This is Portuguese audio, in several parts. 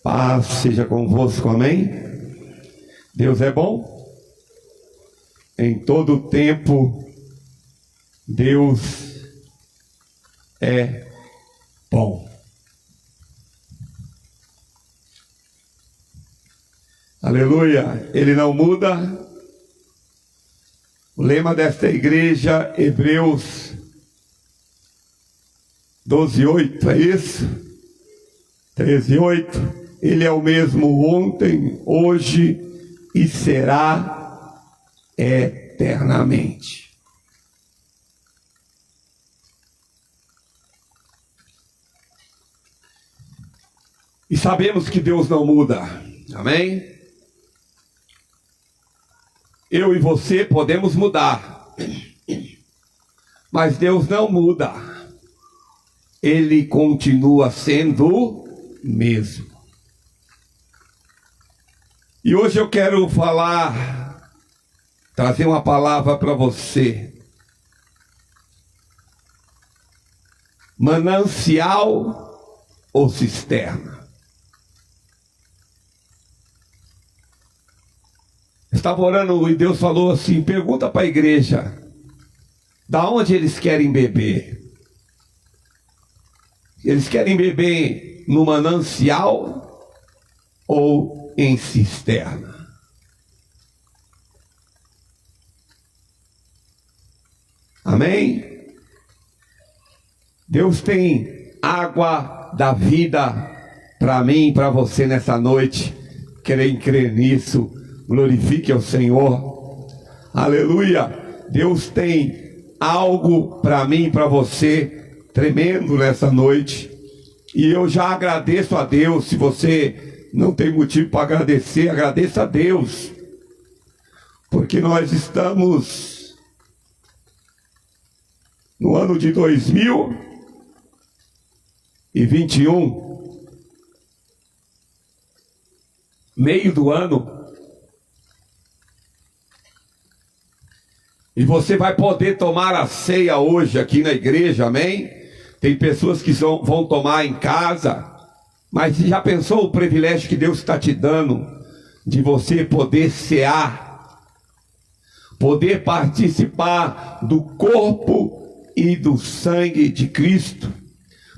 Paz seja convosco, amém? Deus é bom. Em todo o tempo, Deus é bom. Aleluia, Ele não muda. O lema desta igreja, Hebreus 12:8, é isso? 13:8. Ele é o mesmo ontem, hoje e será eternamente. E sabemos que Deus não muda, amém? Eu e você podemos mudar, mas Deus não muda. Ele continua sendo o mesmo. E hoje eu quero trazer uma palavra para você. Manancial ou cisterna? Estava orando e Deus falou assim, pergunta para a igreja, da onde eles querem beber? Eles querem beber no manancial ou em cisterna? Amém? Deus tem água da vida para mim e para você nessa noite. Quem crer nisso, glorifique ao Senhor. Aleluia. Deus tem algo para mim e para você tremendo nessa noite. E eu já agradeço a Deus. Se você não tem motivo para agradecer, agradeça a Deus, porque nós estamos no ano de 2021, meio do ano, e você vai poder tomar a ceia hoje aqui na igreja, amém? Tem pessoas que vão tomar em casa, mas já pensou o privilégio que Deus está te dando de você poder cear, poder participar do corpo e do sangue de Cristo,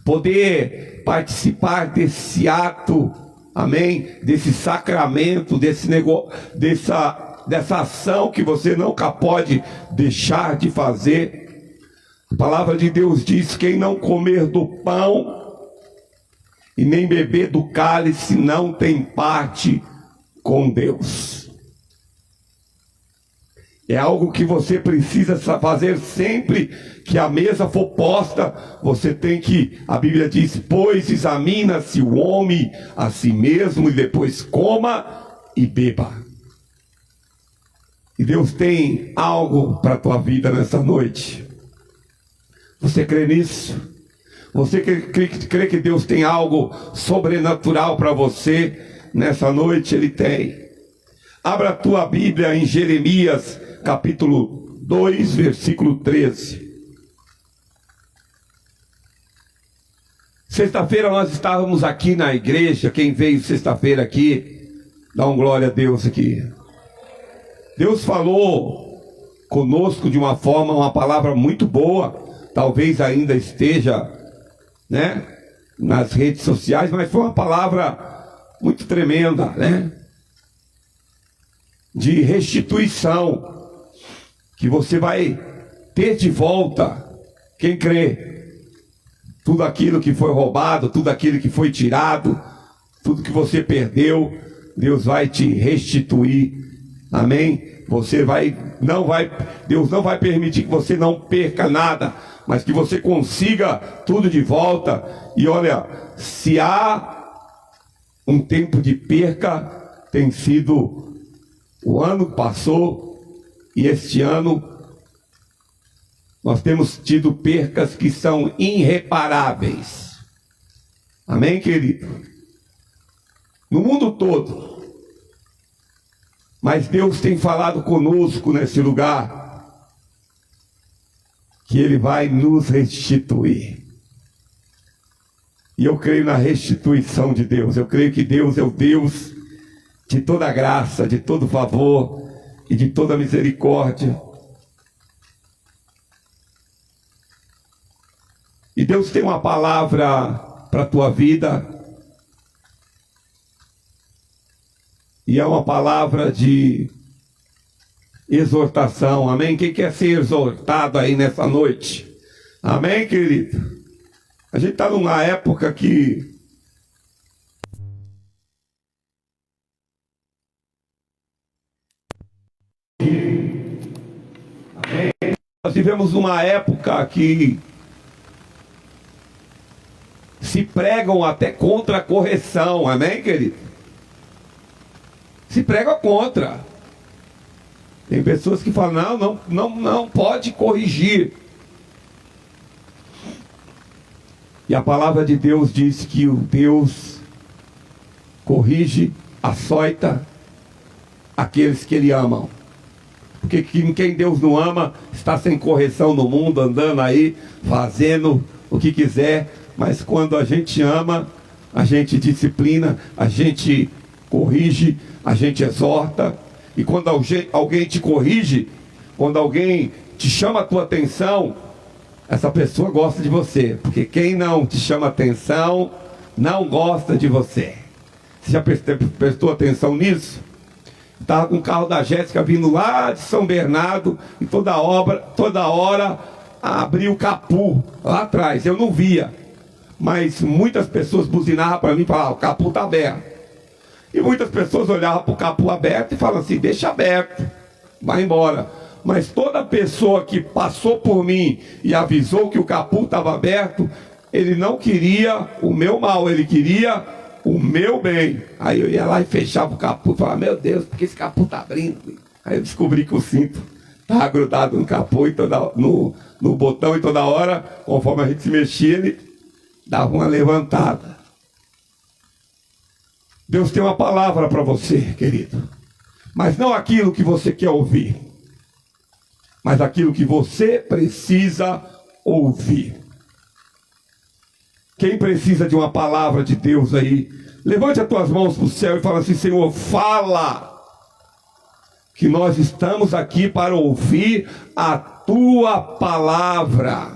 poder participar desse ato, amém? Desse sacramento, desse negócio, dessa ação que você nunca pode deixar de fazer. A palavra de Deus diz: quem não comer do pão e nem beber do cálice não tem parte com Deus. É algo que você precisa fazer sempre que a mesa for posta. Você tem que, a Bíblia diz, pois examina-se o homem a si mesmo e depois coma e beba. E Deus tem algo para a tua vida nessa noite. Você crê nisso? Você crê que Deus tem algo sobrenatural para você nessa noite? Ele tem. Abra a tua Bíblia em Jeremias capítulo 2, versículo 13. Sexta-feira nós estávamos aqui na igreja. Quem veio sexta-feira aqui, dá um glória a Deus aqui. Deus falou conosco de uma forma, uma palavra muito boa. Talvez ainda esteja, nas redes sociais, mas foi uma palavra muito tremenda, de restituição, que você vai ter de volta. Quem crê? Tudo aquilo que foi roubado, tudo aquilo que foi tirado, tudo que você perdeu, Deus vai te restituir, amém? Deus não vai permitir que você não perca nada, mas que você consiga tudo de volta. E olha, se há um tempo de perca, tem sido o ano que passou, e este ano nós temos tido percas que são irreparáveis. Amém, querido? No mundo todo. Mas Deus tem falado conosco nesse lugar, que Ele vai nos restituir. E eu creio na restituição de Deus. Eu creio que Deus é o Deus de toda graça, de todo favor e de toda misericórdia. E Deus tem uma palavra para a tua vida. E é uma palavra de exortação. Amém? Quem quer ser exortado aí nessa noite? Amém, querido? A gente está numa época que amém? Nós vivemos uma época que se pregam até contra a correção. Amém, querido? Se pregam contra. Tem pessoas que falam, não pode corrigir. E a palavra de Deus diz que o Deus corrige, açoita aqueles que Ele amam. Porque quem Deus não ama está sem correção no mundo, andando aí, fazendo o que quiser. Mas quando a gente ama, a gente disciplina, a gente corrige, a gente exorta. E quando alguém te corrige, quando alguém te chama a tua atenção, essa pessoa gosta de você. Porque quem não te chama atenção, não gosta de você. Você já prestou atenção nisso? Estava com o carro da Jéssica vindo lá de São Bernardo, e toda hora abria o capô lá atrás. Eu não via, mas muitas pessoas buzinavam para mim e falavam, o capô está aberto. E muitas pessoas olhavam para o capô aberto e falavam assim, deixa aberto, vai embora. Mas toda pessoa que passou por mim e avisou que o capô estava aberto, ele não queria o meu mal, ele queria o meu bem. Aí eu ia lá e fechava o capô e falava, meu Deus, por que esse capô está abrindo? Aí eu descobri que o cinto estava grudado no capô e no botão, e toda hora, conforme a gente se mexia, ele dava uma levantada. Deus tem uma palavra para você, querido. Mas não aquilo que você quer ouvir, mas aquilo que você precisa ouvir. Quem precisa de uma palavra de Deus aí, levante as tuas mãos para o céu e fala assim, Senhor, fala, que nós estamos aqui para ouvir a tua palavra.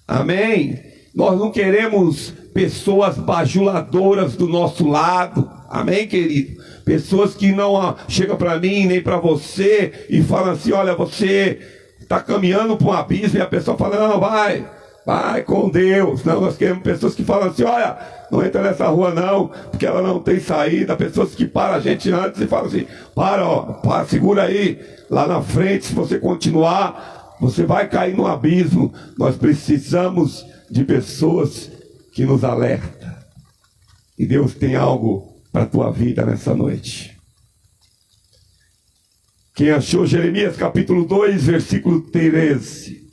Amém? Nós não queremos pessoas bajuladoras do nosso lado. Amém, querido? Pessoas que não chegam para mim nem para você e falam assim, olha, você está caminhando para um abismo, e a pessoa fala, não, vai com Deus. Não, nós queremos pessoas que falam assim, olha, não entra nessa rua não, porque ela não tem saída. Pessoas que param a gente antes e falam assim, segura aí, lá na frente, se você continuar, você vai cair no abismo. Nós precisamos de pessoas que nos alertam. E Deus tem algo para a tua vida nessa noite. Quem achou Jeremias capítulo 2, versículo 13.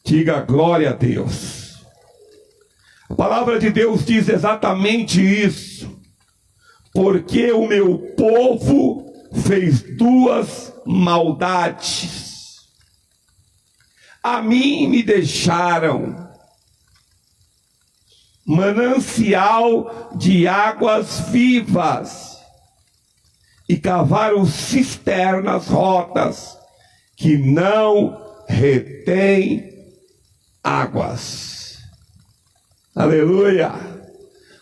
Diga glória a Deus. A palavra de Deus diz exatamente isso. Porque o meu povo fez duas maldades. A mim me deixaram manancial de águas vivas e cavaram cisternas rotas que não retêm águas. Aleluia!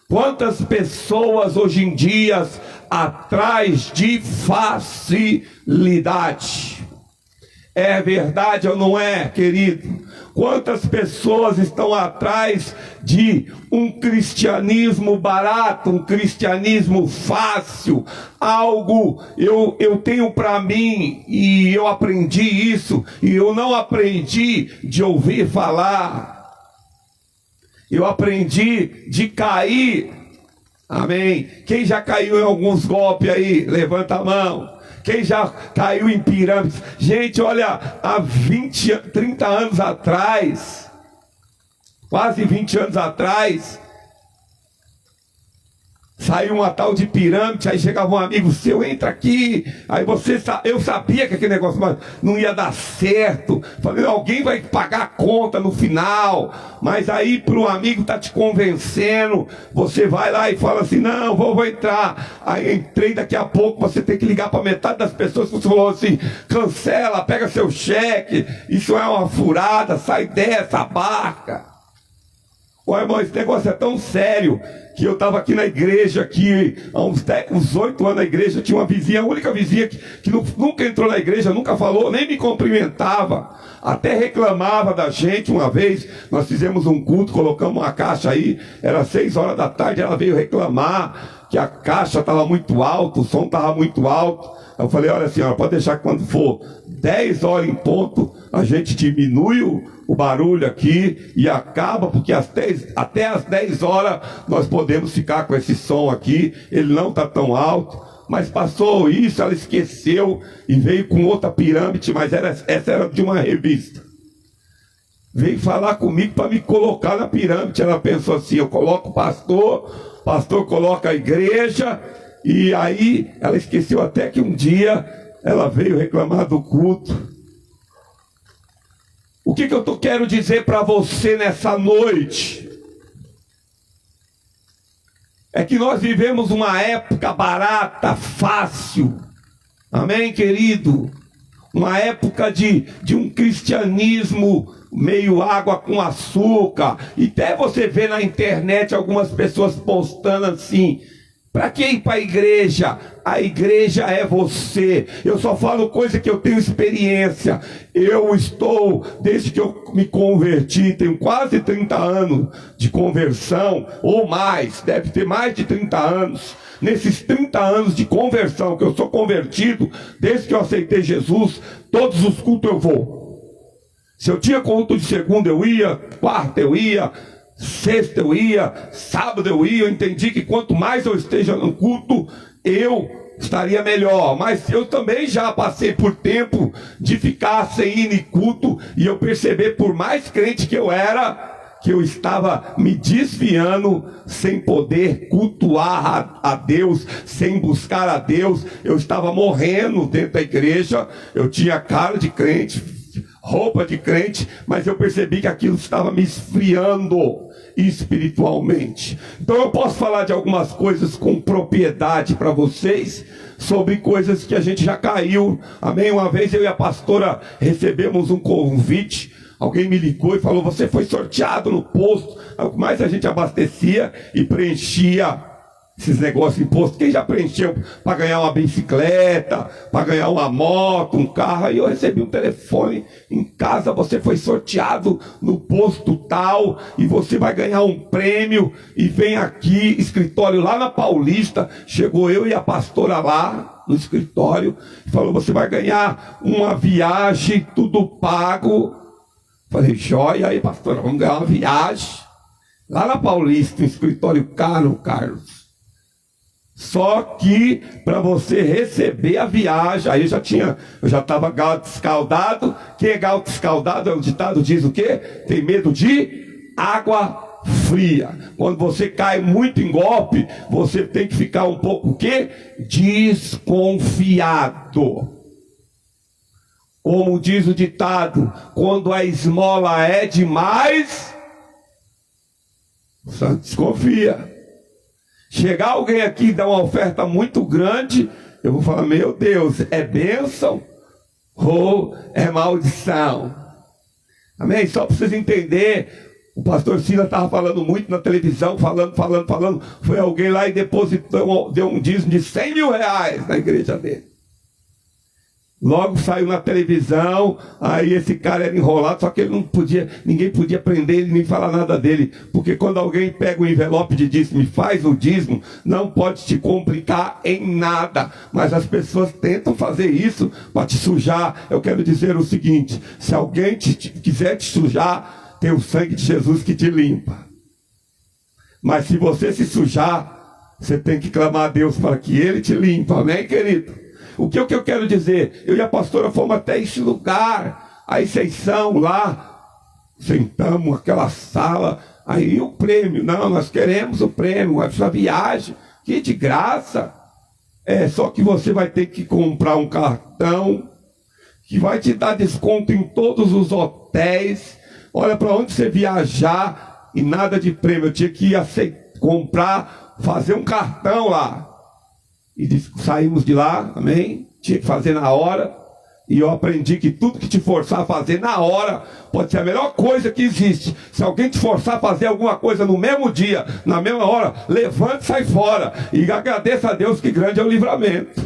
Quantas pessoas hoje em dia atrás de facilidade? É verdade ou não é, querido? Quantas pessoas estão atrás de um cristianismo barato, um cristianismo fácil, algo eu tenho para mim e eu aprendi isso, e eu não aprendi de ouvir falar, eu aprendi de cair. Amém? Quem já caiu em alguns golpes aí? Levanta a mão. Quem já caiu em pirâmides? Gente, olha, há 30 anos atrás, quase 20 anos atrás, saiu uma tal de pirâmide, aí chegava um amigo seu, entra aqui, aí eu sabia que aquele negócio não ia dar certo, falei, alguém vai pagar a conta no final, mas aí para o amigo tá te convencendo, você vai lá e fala assim, não, vou entrar, aí entrei, daqui a pouco você tem que ligar para metade das pessoas que você falou assim, cancela, pega seu cheque, isso é uma furada, sai dessa barca. Ô irmão, esse negócio é tão sério que eu estava aqui na igreja, há uns 8 anos na igreja, tinha uma vizinha, a única vizinha que nunca entrou na igreja, nunca falou, nem me cumprimentava, até reclamava da gente. Uma vez, nós fizemos um culto, colocamos uma caixa aí, era 6 horas da tarde, ela veio reclamar que a caixa estava muito alta, o som estava muito alto. Eu falei, olha senhora, pode deixar que quando for 10 horas em ponto, a gente diminui o barulho aqui e acaba, porque até as 10 horas nós podemos ficar com esse som aqui, ele não está tão alto. Mas passou isso, ela esqueceu e veio com outra pirâmide, mas essa era de uma revista. Veio falar comigo para me colocar na pirâmide. Ela pensou assim, eu coloco o pastor coloca a igreja. E aí ela esqueceu até que um dia ela veio reclamar do culto. O que eu quero dizer para você nessa noite? É que nós vivemos uma época barata, fácil. Amém, querido? Uma época de um cristianismo meio água com açúcar. E até você vê na internet algumas pessoas postando assim, para que ir para a igreja? A igreja é você. Eu só falo coisa que eu tenho experiência. Eu estou, desde que eu me converti, tenho quase 30 anos de conversão, ou mais, deve ter mais de 30 anos. Nesses 30 anos de conversão, que eu sou convertido, desde que eu aceitei Jesus, todos os cultos eu vou. Se eu tinha culto de segunda eu ia, quarta eu ia, sexta eu ia, sábado eu ia. Eu entendi que quanto mais eu esteja no culto, eu estaria melhor. Mas eu também já passei por tempo de ficar sem ir em culto, e eu percebi, por mais crente que eu era, que eu estava me desviando, sem poder cultuar a Deus, sem buscar a Deus. Eu estava morrendo dentro da igreja. Eu tinha cara de crente, roupa de crente, mas eu percebi que aquilo estava me esfriando espiritualmente. Então eu posso falar de algumas coisas com propriedade para vocês, sobre coisas que a gente já caiu. Amém? Uma vez eu e a pastora recebemos um convite. Alguém me ligou e falou, você foi sorteado no posto. Mas a gente abastecia e preenchia esses negócios de imposto. Quem já preencheu para ganhar uma bicicleta, para ganhar uma moto, um carro? Aí eu recebi um telefone em casa, você foi sorteado no posto tal, e você vai ganhar um prêmio, e vem aqui, escritório lá na Paulista. Chegou eu e a pastora lá no escritório, e falou, você vai ganhar uma viagem, tudo pago. Falei, joia, aí pastora, vamos ganhar uma viagem lá na Paulista, um escritório caro, Carlos. Só que para você receber a viagem, aí eu já estava galo escaldado. Quem é galo escaldado, o ditado diz o quê? Tem medo de água fria. Quando você cai muito em golpe, você tem que ficar um pouco o quê? Desconfiado. Como diz o ditado, quando a esmola é demais, você desconfia. Chegar alguém aqui e dar uma oferta muito grande, eu vou falar, meu Deus, é bênção ou é maldição? Amém? Só para vocês entenderem, o pastor Silas estava falando muito na televisão, falando. Foi alguém lá e depositou, deu um dízimo de 100 mil reais na igreja dele. Logo saiu na televisão, aí esse cara era enrolado, só que ele ninguém podia prender ele nem falar nada dele, porque quando alguém pega o envelope de dízimo e faz o dízimo, não pode te complicar em nada, mas as pessoas tentam fazer isso para te sujar. Eu quero dizer o seguinte, se alguém quiser te sujar, tem o sangue de Jesus que te limpa. Mas se você se sujar, você tem que clamar a Deus para que Ele te limpe, amém, querido? O que eu quero dizer? Eu e a pastora fomos até esse lugar, a Ascensão lá, sentamos naquela sala, aí o prêmio, não, nós queremos o prêmio, essa viagem, Que de graça. Só que você vai ter que comprar um cartão que vai te dar desconto em todos os hotéis. Olha, para onde você viajar e nada de prêmio. Eu tinha que comprar, fazer um cartão lá. E saímos de lá, amém? Tinha que fazer na hora. E eu aprendi que tudo que te forçar a fazer na hora pode ser a melhor coisa que existe. Se alguém te forçar a fazer alguma coisa no mesmo dia, na mesma hora, levante e sai fora. E agradeça a Deus, que grande é o livramento.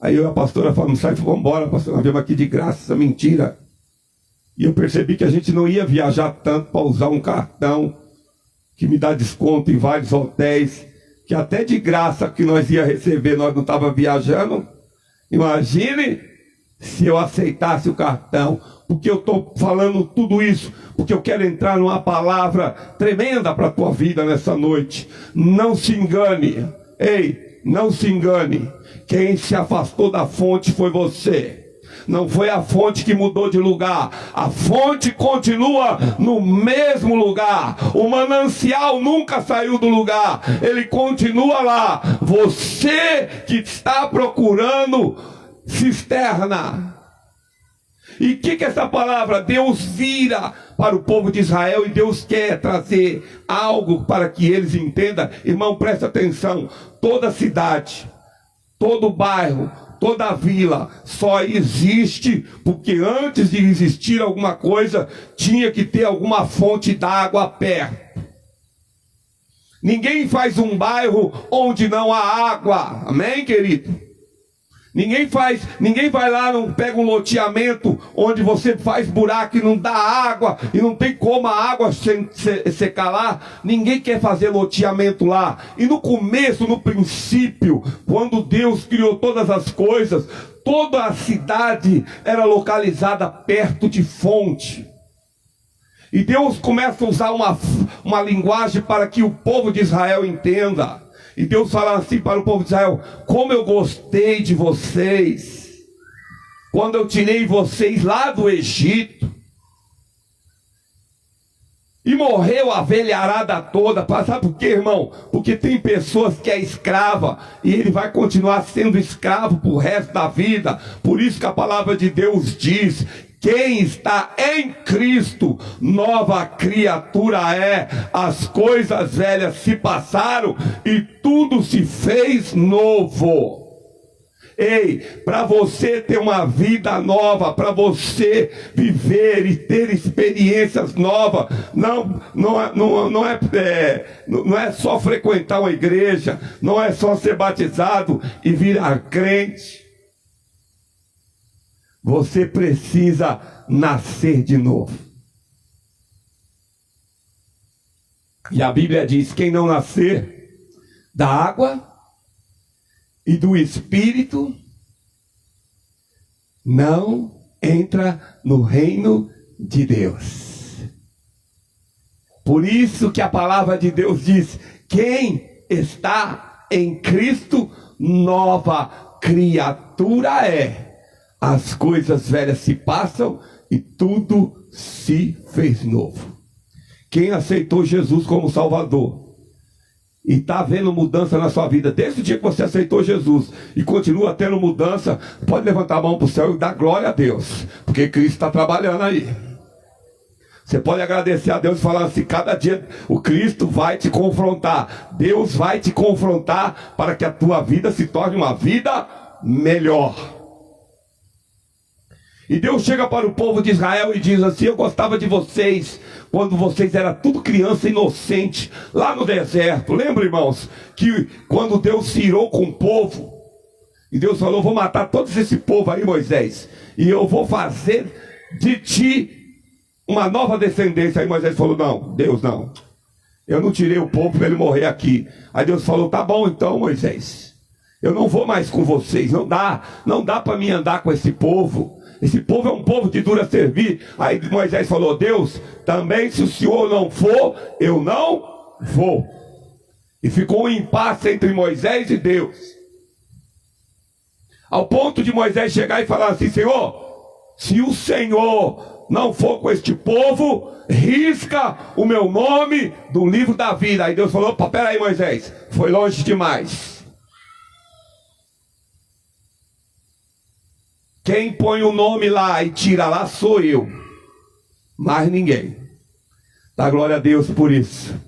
Aí eu e a pastora falamos, sai, vamos embora, pastor, nós viemos aqui de graça, essa mentira. E eu percebi que a gente não ia viajar tanto para usar um cartão que me dá desconto em vários hotéis, que até de graça que nós ia receber, nós não estávamos viajando. Imagine se eu aceitasse o cartão. Porque eu estou falando tudo isso, porque eu quero entrar numa palavra tremenda para a tua vida nessa noite. Não se engane. Ei, não se engane. Quem se afastou da fonte foi você. Não foi a fonte que mudou de lugar. A fonte continua no mesmo lugar. O manancial nunca saiu do lugar. Ele continua lá. Você que está procurando cisterna. E o que essa palavra? Deus vira para o povo de Israel e Deus quer trazer algo para que eles entendam. Irmão, presta atenção. Toda cidade, todo bairro, toda vila só existe porque antes de existir alguma coisa, tinha que ter alguma fonte d'água perto. Ninguém faz um bairro onde não há água. Amém, querido? Ninguém vai lá, não pega um loteamento onde você faz buraco e não dá água, e não tem como a água secar lá. Ninguém quer fazer loteamento lá. E no começo, no princípio, quando Deus criou todas as coisas, toda a cidade era localizada perto de fonte. E Deus começa a usar uma linguagem para que o povo de Israel entenda. E Deus fala assim para o povo de Israel: como eu gostei de vocês quando eu tirei vocês lá do Egito. E morreu a velharada toda. Sabe por quê, irmão? Porque tem pessoas que é escrava e ele vai continuar sendo escravo pro resto da vida. Por isso que a palavra de Deus diz: quem está em Cristo, nova criatura é. As coisas velhas se passaram e tudo se fez novo. Ei, para você ter uma vida nova, para você viver e ter experiências novas, não é só frequentar uma igreja, não é só ser batizado e virar crente. Você precisa nascer de novo. E a Bíblia diz: quem não nascer da água e do Espírito não entra no reino de Deus. Por isso que a palavra de Deus diz: quem está em Cristo, nova criatura é. As coisas velhas se passam e tudo se fez novo. Quem aceitou Jesus como Salvador e está vendo mudança na sua vida, desde o dia que você aceitou Jesus e continua tendo mudança, pode levantar a mão para o céu e dar glória a Deus, porque Cristo está trabalhando aí. Você pode agradecer a Deus e falar assim: cada dia o Cristo vai te confrontar. Deus vai te confrontar para que a tua vida se torne uma vida melhor. E Deus chega para o povo de Israel e diz assim: eu gostava de vocês quando vocês eram tudo criança inocente, lá no deserto. Lembra, irmãos, que quando Deus se irou com o povo, e Deus falou: vou matar todo esse povo aí, Moisés, e eu vou fazer de ti uma nova descendência. Aí Moisés falou: não, Deus, não, eu não tirei o povo para ele morrer aqui. Aí Deus falou: tá bom então, Moisés, eu não vou mais com vocês. Não dá para mim andar com esse povo. Esse povo é um povo de dura servir. Aí Moisés falou: Deus, também se o Senhor não for, eu não vou. E ficou um impasse entre Moisés e Deus, ao ponto de Moisés chegar e falar assim: Senhor, se o Senhor não for com este povo, risca o meu nome do livro da vida. Aí Deus falou: opa, peraí, Moisés, foi longe demais. Quem põe o nome lá e tira lá sou eu, mais ninguém. Dá glória a Deus por isso.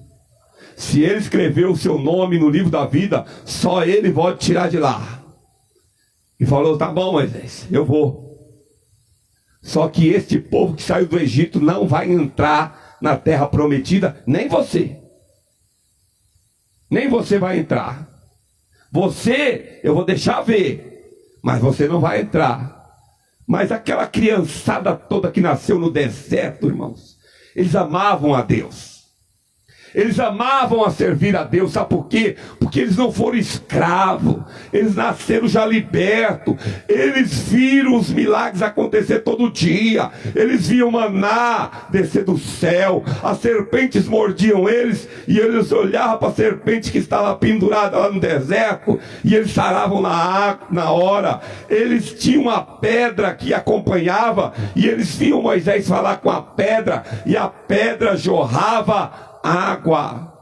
Se ele escreveu o seu nome no livro da vida, só ele pode tirar de lá. E falou: tá bom, Moisés, eu vou. Só que este povo que saiu do Egito não vai entrar na terra prometida, nem você. Nem você vai entrar. Você, eu vou deixar ver, mas você não vai entrar. Mas aquela criançada toda que nasceu no deserto, irmãos, eles amavam a Deus. Eles amavam a servir a Deus, sabe por quê? Porque eles não foram escravos, eles nasceram já libertos, eles viram os milagres acontecer todo dia, eles viam maná descer do céu, as serpentes mordiam eles, e eles olhavam para a serpente que estava pendurada lá no deserto, e eles saravam na água, na hora. Eles tinham uma pedra que acompanhava, e eles viam Moisés falar com a pedra, e a pedra jorrava água.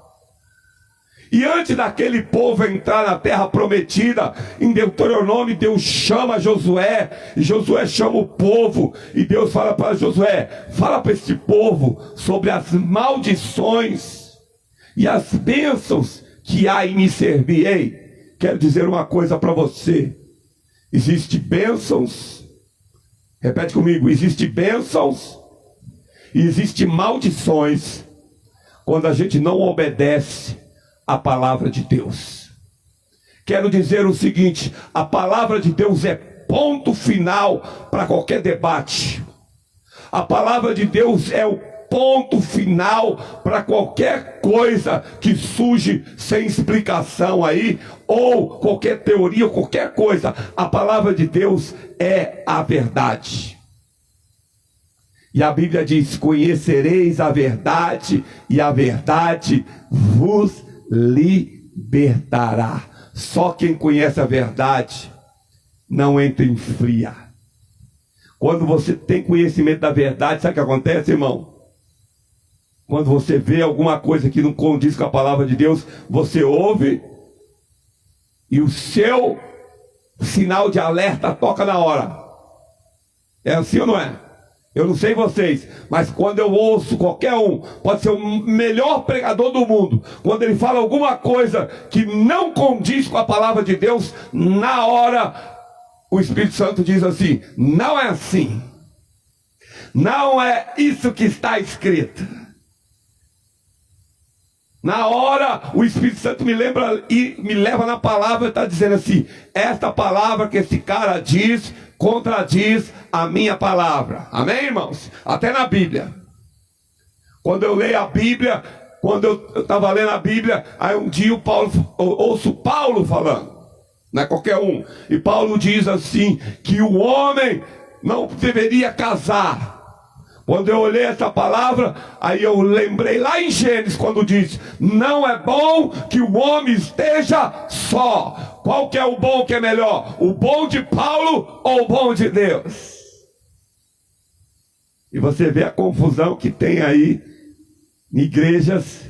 E antes daquele povo entrar na terra prometida, em Deuteronômio, Deus chama Josué, e Josué chama o povo, e Deus fala para Josué: fala para esse povo sobre as maldições e as bênçãos que há em me servir. Ei, quero dizer uma coisa para você: existe bênçãos, repete comigo, existe bênçãos e existe maldições quando a gente não obedece a palavra de Deus. Quero dizer o seguinte: a palavra de Deus é ponto final para qualquer debate. A palavra de Deus é o ponto final para qualquer coisa que surge sem explicação aí, ou qualquer teoria, ou qualquer coisa. A palavra de Deus é a verdade. E a Bíblia diz: conhecereis a verdade, e a verdade vos libertará. Só quem conhece a verdade não entra em fria. Quando você tem conhecimento da verdade, sabe o que acontece, irmão? Quando você vê alguma coisa que não condiz com a palavra de Deus, você ouve, e o seu sinal de alerta toca na hora. É assim ou não é? Eu não sei vocês, mas quando eu ouço qualquer um, pode ser o melhor pregador do mundo, quando ele fala alguma coisa que não condiz com a palavra de Deus, na hora o Espírito Santo diz assim: não é assim, não é isso que está escrito. Na hora o Espírito Santo me lembra e me leva na palavra e está dizendo assim: esta palavra que esse cara diz contradiz a minha palavra. Amém, irmãos? Até na Bíblia. Quando eu leio a Bíblia, quando eu estava lendo a Bíblia, aí um dia eu ouço Paulo falando, não é qualquer um, e Paulo diz assim, que o homem não deveria casar. Quando eu olhei essa palavra, aí eu lembrei lá em Gênesis, quando diz: não é bom que o homem esteja só. Qual que é o bom que é melhor? O bom de Paulo ou o bom de Deus? E você vê a confusão que tem aí em igrejas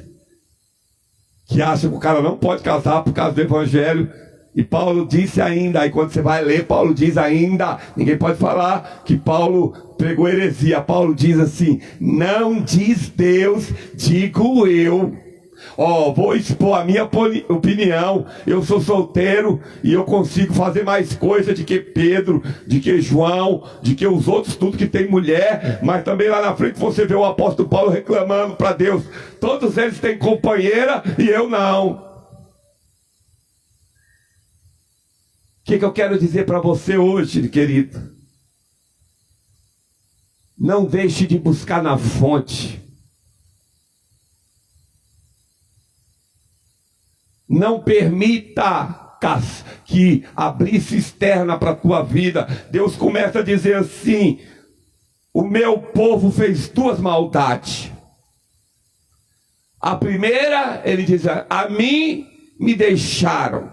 que acham que o cara não pode casar por causa do evangelho. E Paulo disse ainda, aí quando você vai ler, Paulo diz ainda, ninguém pode falar que Paulo pregou heresia. Paulo diz assim: não diz Deus, digo eu. Vou expor a minha opinião. Eu sou solteiro e eu consigo fazer mais coisa de que Pedro, de que João, de que os outros, tudo que tem mulher. Mas também lá na frente você vê o apóstolo Paulo reclamando para Deus: todos eles têm companheira e eu não. O que eu quero dizer para você hoje, querido? Não deixe de buscar na fonte. Não permita que abrir cisterna para a tua vida. Deus começa a dizer assim: o meu povo fez duas maldades. A primeira, ele diz: a mim me deixaram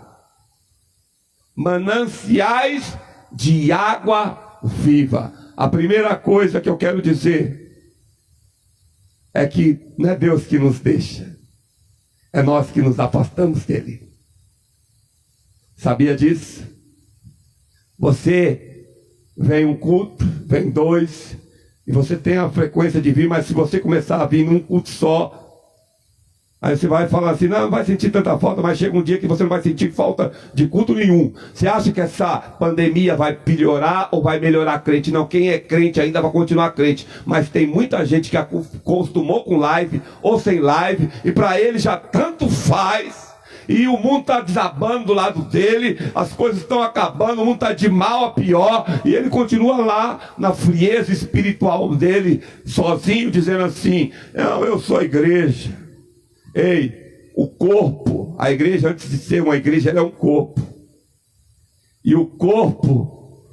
mananciais de água viva. A primeira coisa que eu quero dizer é que não é Deus que nos deixa, é nós que nos afastamos dele. Sabia disso? Você vem um culto, vem dois, e você tem a frequência de vir, mas se você começar a vir num culto só, aí você vai falar assim, não vai sentir tanta falta, mas chega um dia que você não vai sentir falta de culto nenhum. Você acha que essa pandemia vai piorar ou vai melhorar a crente? Não, quem é crente ainda vai continuar crente. Mas tem muita gente que acostumou com live ou sem live, e para ele já tanto faz. E o mundo está desabando do lado dele, as coisas estão acabando, o mundo está de mal a pior, e ele continua lá na frieza espiritual dele, sozinho, dizendo assim, não, eu sou a igreja. Ei, o corpo, a igreja, antes de ser uma igreja, ela é um corpo. E o corpo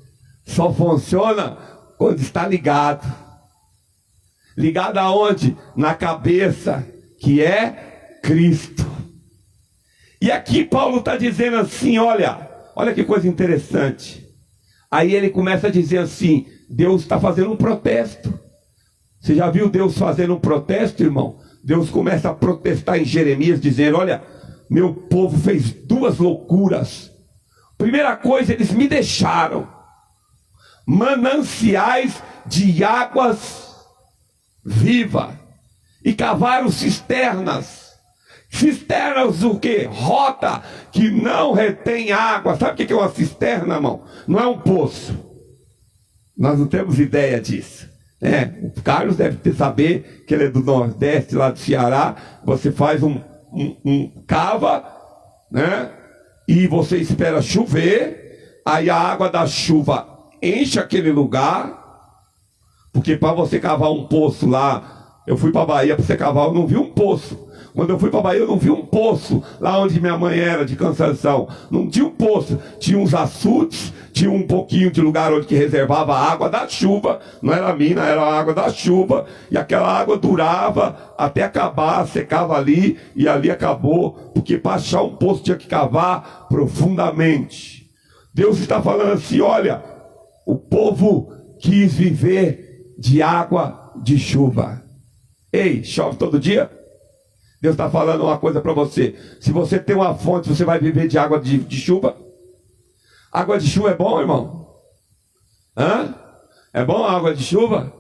só funciona quando está ligado. Ligado aonde? Na cabeça, que é Cristo. E aqui Paulo está dizendo assim, olha que coisa interessante. Aí ele começa a dizer assim, Deus está fazendo um protesto. Você já viu Deus fazendo um protesto, irmão? Deus começa a protestar em Jeremias, dizendo, olha, meu povo fez duas loucuras. Primeira coisa, eles me deixaram mananciais de águas vivas e cavaram cisternas. Cisternas o quê? Rota que não retém água. Sabe o que é uma cisterna, irmão? Não é um poço. Nós não temos ideia disso. O Carlos deve saber que ele é do Nordeste, lá do Ceará. Você faz um cava, né? E você espera chover. Aí a água da chuva enche aquele lugar. Porque para você cavar um poço lá, eu fui para a Bahia para você cavar, eu não vi um poço. Quando eu fui para a Bahia, eu não vi um poço lá onde minha mãe era, de Cansanção. Não tinha um poço, tinha uns açudes, tinha um pouquinho de lugar onde que reservava a água da chuva. Não era mina, era a água da chuva. E aquela água durava até acabar, secava ali e ali acabou. Porque para achar um poço tinha que cavar profundamente. Deus está falando assim, olha, o povo quis viver de água de chuva. Ei, chove todo dia? Deus está falando uma coisa para você. Se você tem uma fonte, você vai viver de água de chuva? Água de chuva é bom, irmão? É bom a água de chuva?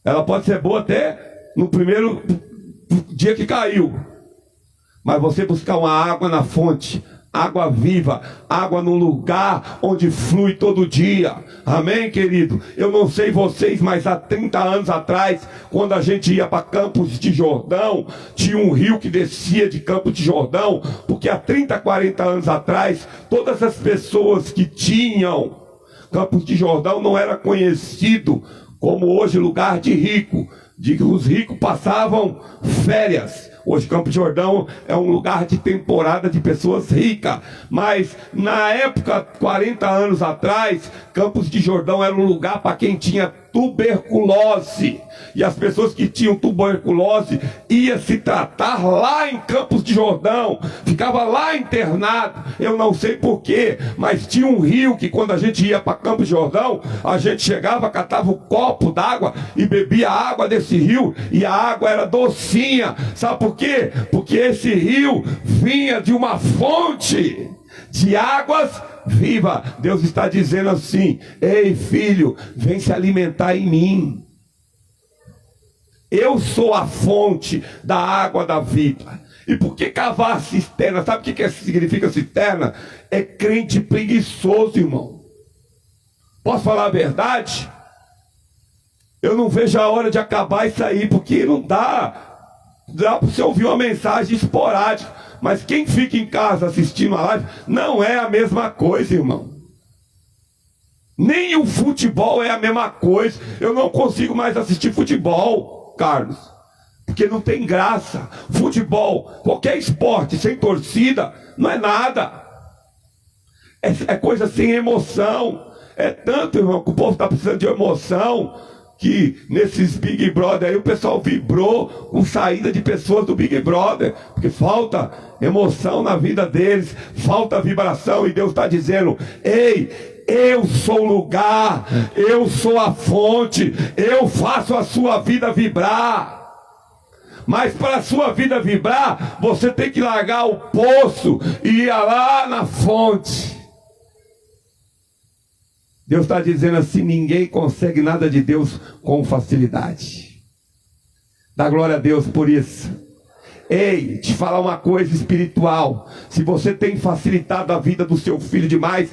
Ela pode ser boa até no primeiro dia que caiu. Mas você buscar uma água na fonte, água viva, água num lugar onde flui todo dia. Amém, querido? Eu não sei vocês, mas há 30 anos atrás, quando a gente ia para Campos de Jordão, tinha um rio que descia de Campos de Jordão, porque há 30, 40 anos atrás, todas as pessoas que tinham Campos de Jordão não era conhecido como hoje lugar de rico, de que os ricos passavam férias. Hoje Campos de Jordão é um lugar de temporada de pessoas ricas. Mas na época, 40 anos atrás, Campos de Jordão era um lugar para quem tinha tuberculose. E as pessoas que tinham tuberculose iam se tratar lá em Campos de Jordão. Ficava lá internado. Eu não sei porquê, mas tinha um rio que quando a gente ia para Campos de Jordão, a gente chegava, catava um copo d'água e bebia a água desse rio. E a água era docinha. Sabe por quê? Porque esse rio vinha de uma fonte de águas viva. Deus está dizendo assim, ei filho, vem se alimentar em mim. Eu sou a fonte da água da vida. E por que cavar cisterna? Sabe o que significa cisterna? É crente preguiçoso, irmão. Posso falar a verdade? Eu não vejo a hora de acabar isso aí, porque não dá para você ouvir uma mensagem esporádica. Mas quem fica em casa assistindo a live, não é a mesma coisa, irmão. Nem o futebol é a mesma coisa. Eu não consigo mais assistir futebol, Carlos, porque não tem graça. Futebol, qualquer esporte sem torcida, não é nada. É coisa sem emoção. É tanto, irmão, que o povo está precisando de emoção, que nesses Big Brother aí o pessoal vibrou com saída de pessoas do Big Brother, porque falta emoção na vida deles, falta vibração, e Deus está dizendo, ei, eu sou o lugar, eu sou a fonte, eu faço a sua vida vibrar. Mas para a sua vida vibrar, você tem que largar o poço e ir lá na fonte. Deus está dizendo assim: ninguém consegue nada de Deus com facilidade. Dá glória a Deus por isso. Ei, te falar uma coisa espiritual: se você tem facilitado a vida do seu filho demais,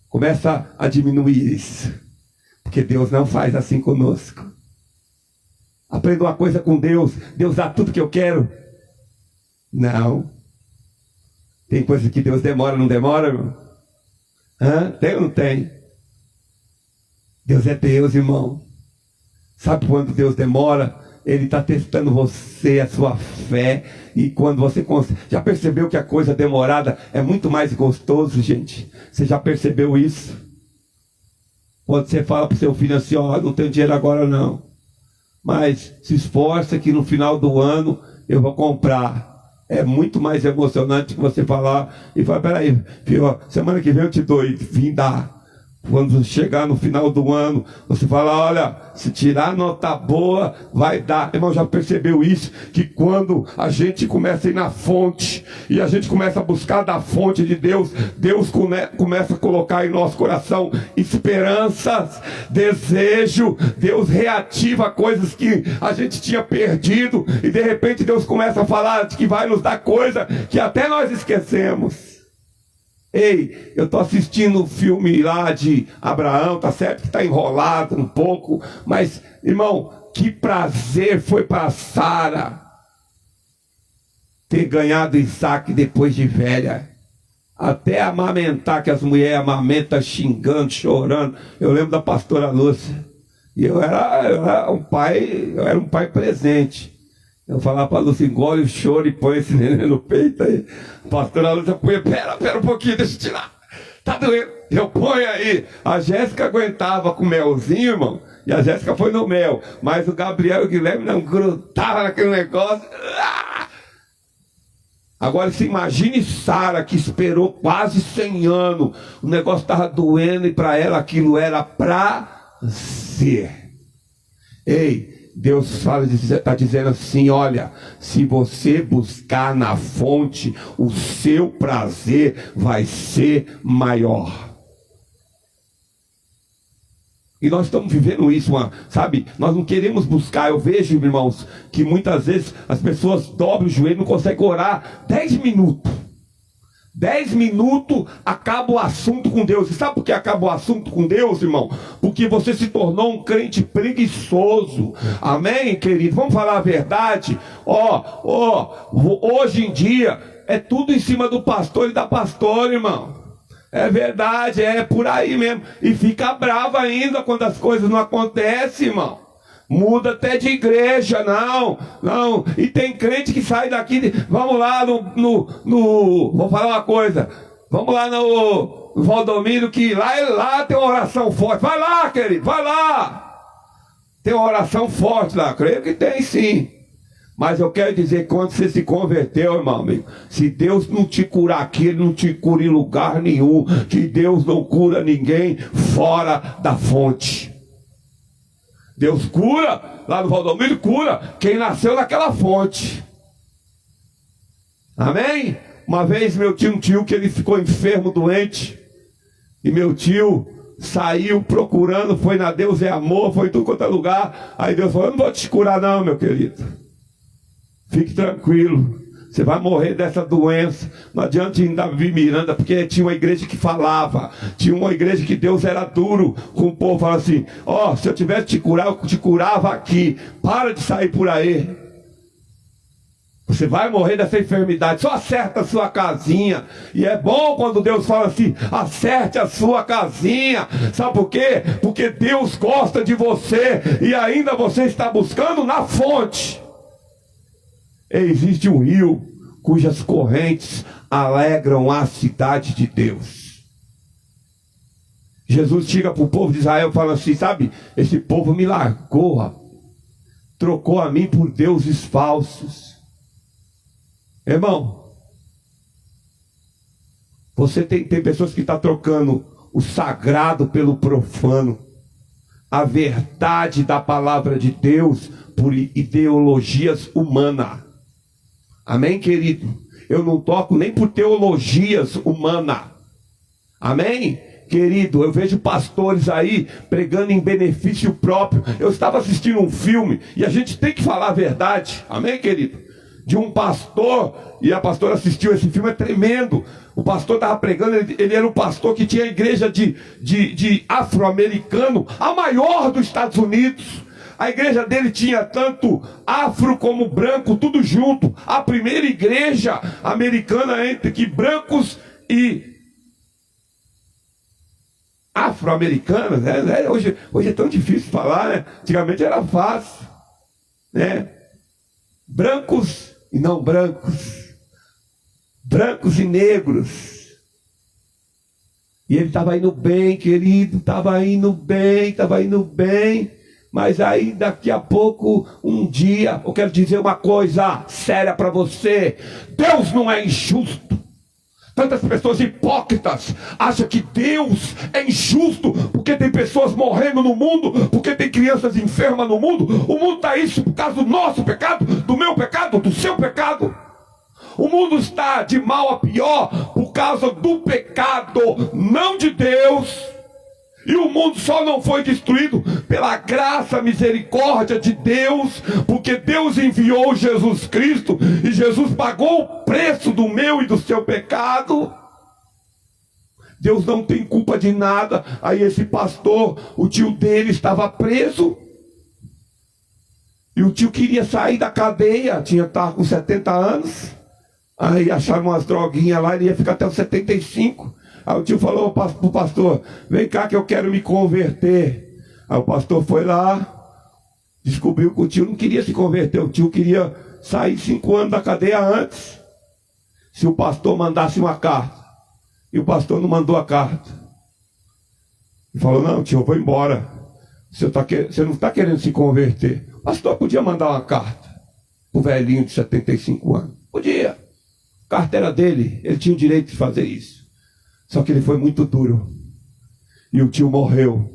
começa a diminuir isso, porque Deus não faz assim conosco. Aprenda uma coisa com Deus: Deus dá tudo que eu quero? Não. Tem coisa que Deus demora, não demora, irmão? Tem ou não tem? Deus é Deus, irmão. Sabe quando Deus demora? Ele está testando você, a sua fé. E quando você já percebeu que a coisa demorada é muito mais gostoso, gente? Você já percebeu isso? Quando você fala para o seu filho assim: ó, não tenho dinheiro agora não, mas se esforça que no final do ano eu vou comprar. É muito mais emocionante que você falar e falar: peraí, filho, semana que vem eu te dou, e vim dar. Quando chegar no final do ano, você fala: olha, se tirar nota boa, vai dar. Irmão, já percebeu isso? Que quando a gente começa a ir na fonte, e a gente começa a buscar da fonte de Deus, Deus começa a colocar em nosso coração esperanças, desejo. Deus reativa coisas que a gente tinha perdido, e de repente Deus começa a falar de que vai nos dar coisa que até nós esquecemos. Ei, eu estou assistindo o filme lá de Abraão, tá certo que está enrolado um pouco, mas, irmão, que prazer foi para Sara ter ganhado Isaac depois de velha. Até amamentar, que as mulheres amamentam xingando, chorando. Eu lembro da pastora Lúcia, e eu era um pai presente. Eu falava para a Lúcia: engole o choro e põe esse neném no peito aí. Pastora Lúcia punha: pera um pouquinho, deixa eu tirar. Tá doendo. Eu ponho aí. A Jéssica aguentava com melzinho, irmão. E a Jéssica foi no mel. Mas o Gabriel e o Guilherme não grudavam naquele negócio. Agora você imagine Sara, que esperou quase 100 anos. O negócio estava doendo e para ela aquilo era prazer. Ei, Deus está dizendo assim: olha, se você buscar na fonte, o seu prazer vai ser maior. E nós estamos vivendo isso, sabe? Nós não queremos buscar. Eu vejo, irmãos, que muitas vezes as pessoas dobram o joelho e não conseguem orar 10 minutos. 10 minutos acaba o assunto com Deus. E sabe por que acaba o assunto com Deus, irmão? Porque você se tornou um crente preguiçoso. Amém, querido? Vamos falar a verdade? Hoje em dia é tudo em cima do pastor e da pastora, irmão. É verdade, é por aí mesmo. E fica bravo ainda quando as coisas não acontecem, irmão. Muda até de igreja, não. E tem crente que sai daqui, vamos lá vou falar uma coisa, vamos lá no Valdomiro, que lá tem uma oração forte. Vai lá, querido, vai lá. Tem uma oração forte lá, creio que tem sim. Mas eu quero dizer, quando você se converteu, irmão, amigo, se Deus não te curar aqui, Ele não te cura em lugar nenhum. Que Deus não cura ninguém fora da fonte. Deus cura, lá no Valdomiro, cura quem nasceu naquela fonte. Amém? Uma vez um tio que ele ficou enfermo, doente, e meu tio saiu procurando, foi na Deus é Amor, foi em tudo quanto é lugar. Aí Deus falou: eu não vou te curar não, meu querido. Fique tranquilo, você vai morrer dessa doença. Não adianta ir em Davi Miranda, porque tinha uma igreja que falava, tinha uma igreja que Deus era duro com o povo. Falava assim: se eu tivesse te curar, eu te curava aqui. Para de sair por aí. Você vai morrer dessa enfermidade. Só acerta a sua casinha. E é bom quando Deus fala assim: acerte a sua casinha. Sabe por quê? Porque Deus gosta de você, e ainda você está buscando na fonte. Existe um rio cujas correntes alegram a cidade de Deus. Jesus chega para o povo de Israel e fala assim: sabe, esse povo me largou, trocou a mim por deuses falsos. Irmão, você tem pessoas que estão trocando o sagrado pelo profano, a verdade da palavra de Deus por ideologias humanas. Amém, querido? Eu não toco nem por teologias humanas. Amém? Querido, eu vejo pastores aí pregando em benefício próprio. Eu estava assistindo um filme e a gente tem que falar a verdade. Amém, querido? De um pastor, e a pastora assistiu esse filme, é tremendo. O pastor estava pregando, ele era um pastor que tinha a igreja de afro-americano, a maior dos Estados Unidos. A igreja dele tinha tanto afro como branco, tudo junto. A primeira igreja americana entre que brancos e afro-americanos, né? Hoje é tão difícil falar, né? Antigamente era fácil, né? Brancos e não brancos, brancos e negros. E ele estava indo bem, querido, estava indo bem. Mas aí daqui a pouco, um dia, eu quero dizer uma coisa séria para você: Deus não é injusto. Tantas pessoas hipócritas acham que Deus é injusto porque tem pessoas morrendo no mundo, porque tem crianças enfermas no mundo. O mundo está isso por causa do nosso pecado, do meu pecado, do seu pecado. O mundo está de mal a pior por causa do pecado, não de Deus. E o mundo só não foi destruído pela graça, misericórdia de Deus, porque Deus enviou Jesus Cristo, e Jesus pagou o preço do meu e do seu pecado. Deus não tem culpa de nada. Aí esse pastor, o tio dele estava preso, e o tio queria sair da cadeia, estava com 70 anos, aí acharam umas droguinhas lá, ele ia ficar até os 75. Aí o tio falou para o pastor: vem cá que eu quero me converter. Aí o pastor foi lá, descobriu que o tio não queria se converter, o tio queria sair 5 anos da cadeia antes, se o pastor mandasse uma carta. E o pastor não mandou a carta. Ele falou: não, tio, eu vou embora. Você não está querendo se converter. O pastor podia mandar uma carta para o velhinho de 75 anos. Podia. A carta era dele, ele tinha o direito de fazer isso. Só que ele foi muito duro. E o tio morreu.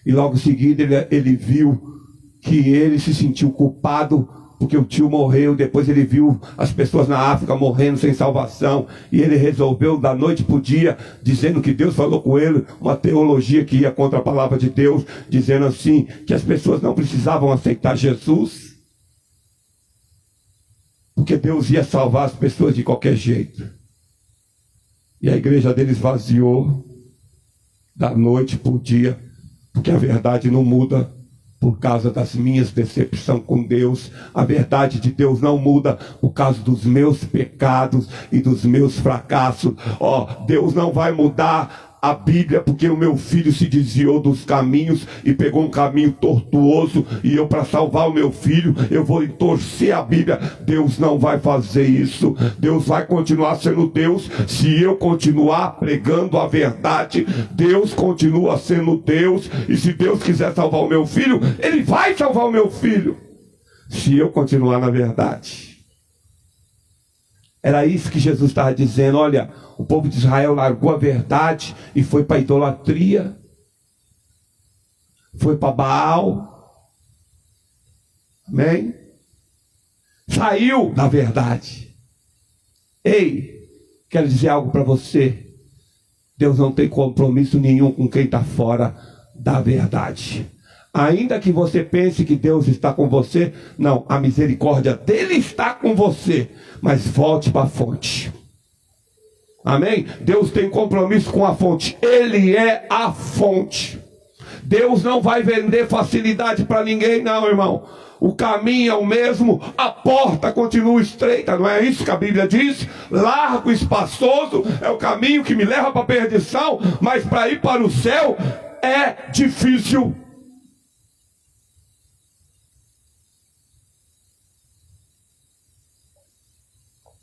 E logo em seguida ele viu que ele se sentiu culpado porque o tio morreu. Depois ele viu as pessoas na África morrendo sem salvação. E ele resolveu da noite para o dia, dizendo que Deus falou com ele, uma teologia que ia contra a palavra de Deus, dizendo assim, que as pessoas não precisavam aceitar Jesus, porque Deus ia salvar as pessoas de qualquer jeito. E a igreja dele esvaziou da noite para o dia, porque a verdade não muda por causa das minhas decepções com Deus. A verdade de Deus não muda por causa dos meus pecados e dos meus fracassos. Deus não vai mudar a Bíblia porque o meu filho se desviou dos caminhos e pegou um caminho tortuoso, e eu, para salvar o meu filho, eu vou torcer a Bíblia. Deus não vai fazer isso. Deus vai continuar sendo Deus se eu continuar pregando a verdade. Deus continua sendo Deus, e se Deus quiser salvar o meu filho, Ele vai salvar o meu filho, se eu continuar na verdade. Era isso que Jesus estava dizendo. Olha, o povo de Israel largou a verdade e foi para a idolatria, foi para Baal. Amém? Saiu da verdade. Ei, quero dizer algo para você: Deus não tem compromisso nenhum com quem está fora da verdade. Ainda que você pense que Deus está com você, não, a misericórdia dele está com você, mas volte para a fonte. Amém? Deus tem compromisso com a fonte, Ele é a fonte. Deus não vai vender facilidade para ninguém, não, irmão. O caminho é o mesmo, a porta continua estreita, não é isso que a Bíblia diz? Largo e espaçoso é o caminho que me leva para a perdição, mas para ir para o céu é difícil.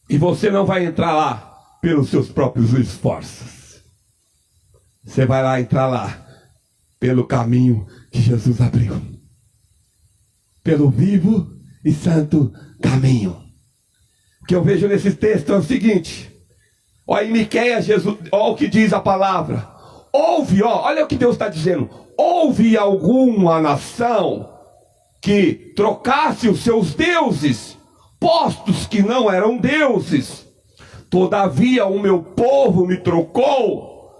E você não vai entrar lá pelos seus próprios esforços. Você vai lá entrar lá pelo caminho que Jesus abriu, pelo vivo e santo caminho. O que eu vejo nesse texto é o seguinte: olha em Miqueias, olha o que diz a palavra: Houve, olha o que Deus está dizendo. Houve alguma nação que trocasse os seus deuses, postos que não eram deuses. Todavia o meu povo me trocou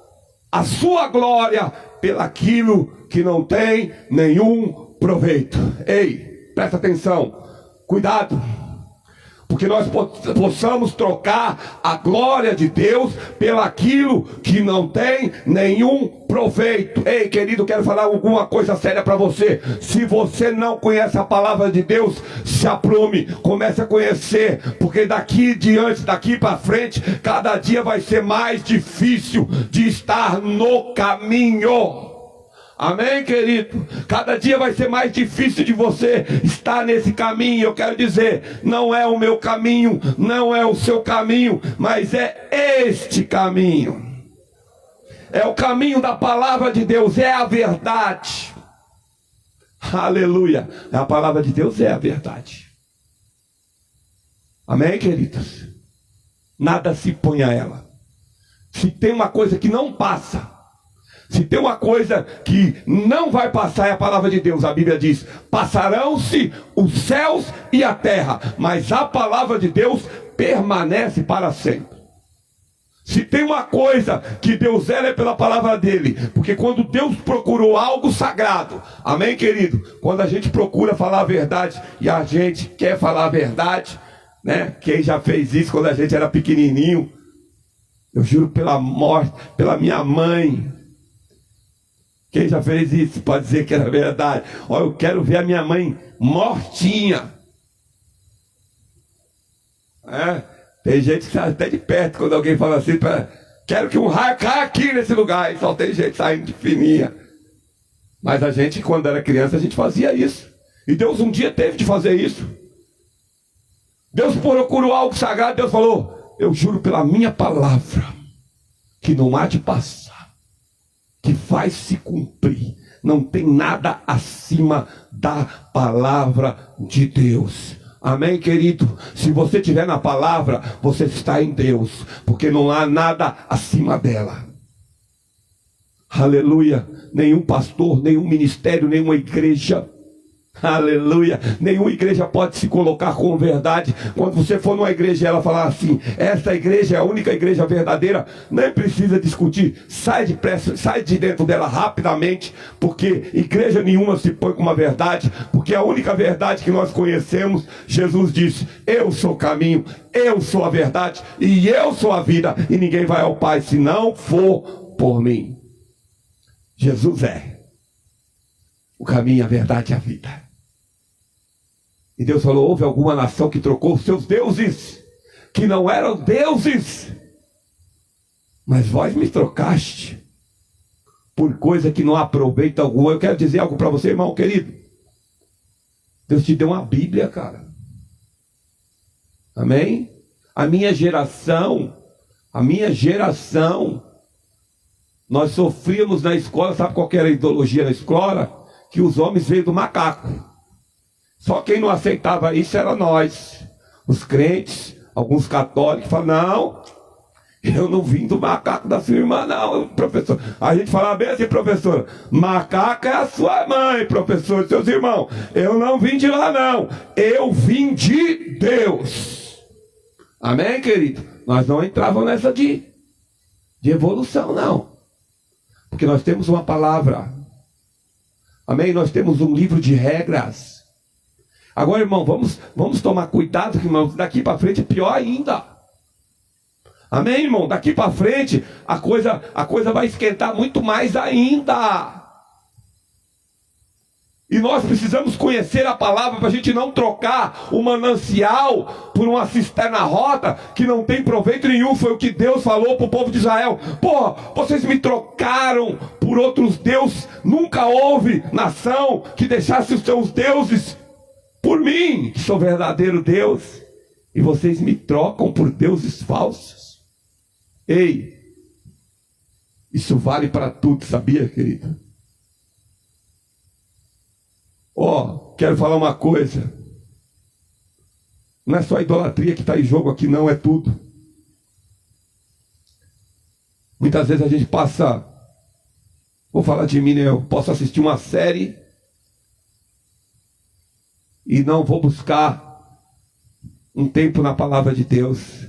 a sua glória pelaquilo que não tem nenhum proveito. Ei, presta atenção, cuidado, porque nós possamos trocar a glória de Deus pelaquilo que não tem nenhum proveito. Ei, querido, quero falar alguma coisa séria para você. Se você não conhece a palavra de Deus, se aprume, comece a conhecer, porque daqui para frente, cada dia vai ser mais difícil de estar no caminho. Amém, querido? Cada dia vai ser mais difícil de você estar nesse caminho. Eu quero dizer, não é o meu caminho, não é o seu caminho, mas é este caminho. É o caminho da palavra de Deus, é a verdade. Aleluia. A palavra de Deus é a verdade. Amém, queridos? Nada se põe a ela. Se tem uma coisa que não passa, se tem uma coisa que não vai passar, é a palavra de Deus. A Bíblia diz: passarão-se os céus e a terra, mas a palavra de Deus permanece para sempre. Se tem uma coisa que Deus é pela palavra dele, porque quando Deus procurou algo sagrado, amém, querido? Quando a gente procura falar a verdade e a gente quer falar a verdade, né? Quem já fez isso quando a gente era pequenininho? Eu juro pela morte, pela minha mãe. Quem já fez isso pode dizer que era verdade. Olha, eu quero ver a minha mãe mortinha. Tem gente que sai até de perto quando alguém fala assim, quero que um raio caia aqui nesse lugar. E só tem gente saindo de fininha. Mas a gente, quando era criança, a gente fazia isso. E Deus um dia teve de fazer isso. Deus procurou algo sagrado. Deus falou: eu juro pela minha palavra que não há de passar, que vai se cumprir. Não tem nada acima da palavra de Deus. Amém, querido? Se você estiver na palavra, você está em Deus, porque não há nada acima dela. Aleluia. Nenhum pastor, nenhum ministério, nenhuma igreja, aleluia, nenhuma igreja pode se colocar com verdade. Quando você for numa igreja e ela falar assim: essa igreja é a única igreja verdadeira, nem precisa discutir, sai de dentro dela rapidamente, porque igreja nenhuma se põe com uma verdade, porque a única verdade que nós conhecemos, Jesus disse: eu sou o caminho, eu sou a verdade e eu sou a vida, e ninguém vai ao Pai se não for por mim. Jesus é o caminho, a verdade e a vida. E Deus falou: houve alguma nação que trocou os seus deuses, que não eram deuses, mas vós me trocaste por coisa que não há proveito algum. Eu quero dizer algo para você, irmão querido. Deus te deu uma Bíblia, cara. Amém? A minha geração, nós sofríamos na escola. Sabe qual que era a ideologia na escola? Que os homens veio do macaco. Só quem não aceitava isso era nós, os crentes, alguns católicos. Falavam: não, eu não vim do macaco da sua irmã, não, professor. A gente falava bem assim: professor, macaco é a sua mãe, professor, seus irmãos. Eu não vim de lá, não, eu vim de Deus. Amém, querido? Nós não entrávamos nessa de evolução, não, porque nós temos uma palavra. Amém? Nós temos um livro de regras. Agora, irmão, vamos tomar cuidado, irmão. Daqui para frente é pior ainda. Amém, irmão? Daqui para frente a coisa vai esquentar muito mais ainda. E nós precisamos conhecer a palavra para a gente não trocar o manancial por uma cisterna rota que não tem proveito nenhum. Foi o que Deus falou para o povo de Israel: pô, vocês me trocaram por outros deuses. Nunca houve nação que deixasse os seus deuses por mim, que sou verdadeiro Deus, e vocês me trocam por deuses falsos. Ei, isso vale para tudo, sabia, querido? Quero falar uma coisa. Não é só a idolatria que está em jogo aqui, não, é tudo. Muitas vezes a gente passa Vou falar de mim, né? Eu posso assistir uma série e não vou buscar um tempo na palavra de Deus.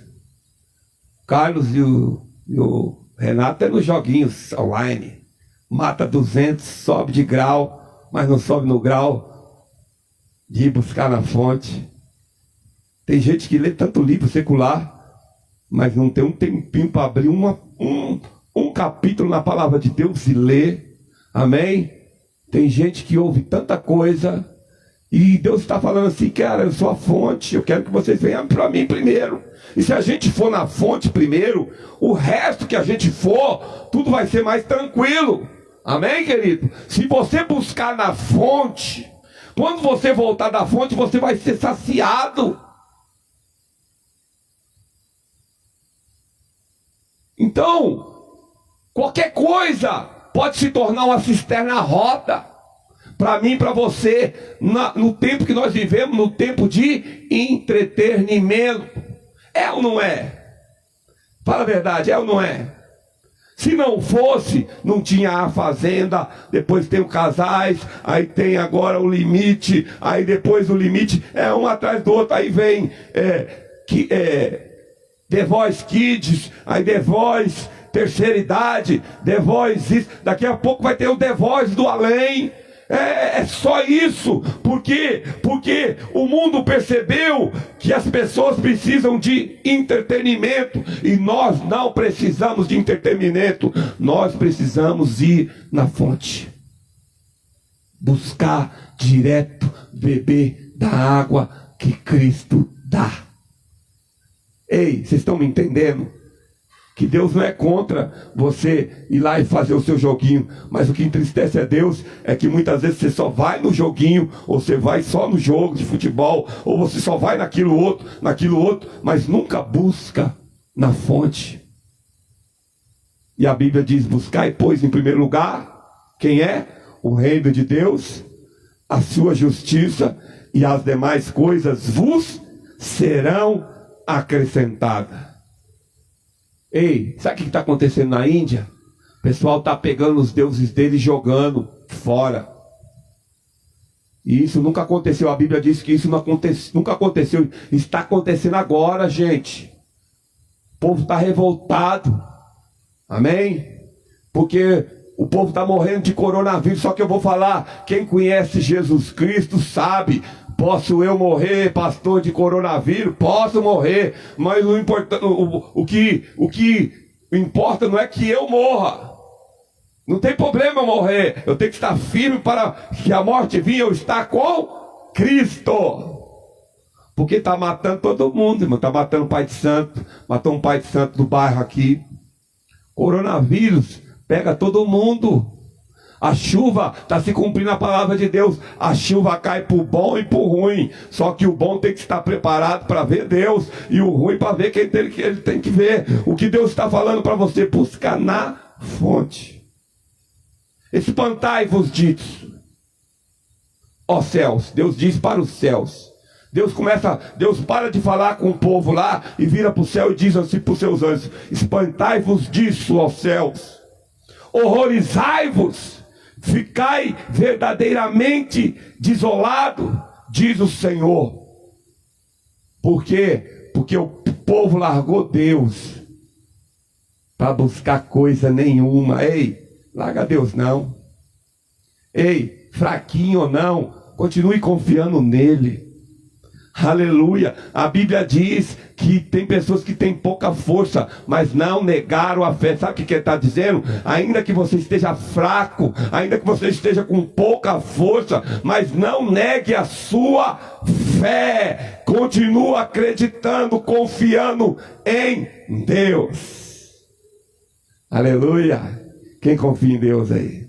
Carlos e o Renato é nos joguinhos online. Mata 200, sobe de grau, mas não sobe no grau de ir buscar na fonte. Tem gente que lê tanto livro secular, mas não tem um tempinho para abrir um capítulo na palavra de Deus e ler. Amém? Tem gente que ouve tanta coisa e Deus está falando assim: cara, eu sou a fonte, eu quero que vocês venham para mim primeiro. E se a gente for na fonte primeiro, o resto que a gente for, tudo vai ser mais tranquilo. Amém, querido? Se você buscar na fonte, quando você voltar da fonte, você vai ser saciado. Então, qualquer coisa pode se tornar uma cisterna rota. Para mim, para você, no tempo que nós vivemos, no tempo de entretenimento. É ou não é? Fala a verdade, é ou não é? Se não fosse, não tinha a Fazenda, depois tem o Casais, aí tem agora o Limite, aí depois o Limite é um atrás do outro, aí vem The Voice Kids, aí The Voice Terceira Idade, The Voice isso, daqui a pouco vai ter o The Voice do Além. É só isso. Por quê? Porque o mundo percebeu que as pessoas precisam de entretenimento, e nós não precisamos de entretenimento. Nós precisamos ir na fonte, buscar direto, beber da água que Cristo dá. Ei, vocês estão me entendendo? Que Deus não é contra você ir lá e fazer o seu joguinho, mas o que entristece a Deus é que muitas vezes você só vai no joguinho, ou você vai só no jogo de futebol, ou você só vai naquilo outro, mas nunca busca na fonte. E a Bíblia diz: buscai, pois, em primeiro lugar, quem é? O reino de Deus, a sua justiça, e as demais coisas vos serão acrescentadas. Ei, sabe o que está acontecendo na Índia? O pessoal está pegando os deuses deles e jogando fora. E isso nunca aconteceu. A Bíblia diz que isso nunca aconteceu. Está acontecendo agora, gente. O povo está revoltado. Amém? Porque o povo está morrendo de coronavírus. Só que eu vou falar: quem conhece Jesus Cristo sabe. Posso eu morrer, pastor, de coronavírus? Posso morrer, mas o que importa não é que eu morra. Não tem problema eu morrer. Eu tenho que estar firme para que a morte vinha, eu estar com Cristo. Porque está matando todo mundo, irmão. Está matando o pai de santo. Matou um pai de santo do bairro aqui. Coronavírus pega todo mundo. A chuva está se cumprindo a palavra de Deus. A chuva cai para o bom e para o ruim. Só que o bom tem que estar preparado para ver Deus, e o ruim para ver quem ele tem que ver. O que Deus está falando para você: buscar na fonte. Espantai-vos disso, ó céus. Deus diz para os céus. Deus para de falar com o povo lá e vira para o céu e diz assim para os seus anjos: espantai-vos disso, ó céus. Horrorizai-vos. Ficai verdadeiramente desolado, diz o Senhor. Por quê? Porque o povo largou Deus para buscar coisa nenhuma. Ei, larga Deus não. Ei, fraquinho ou não, continue confiando nele. Aleluia. A Bíblia diz que tem pessoas que têm pouca força, mas não negaram a fé. Sabe o que ele está dizendo? Ainda que você esteja fraco, ainda que você esteja com pouca força, mas não negue a sua fé. Continua acreditando, confiando em Deus. Aleluia. Quem confia em Deus aí?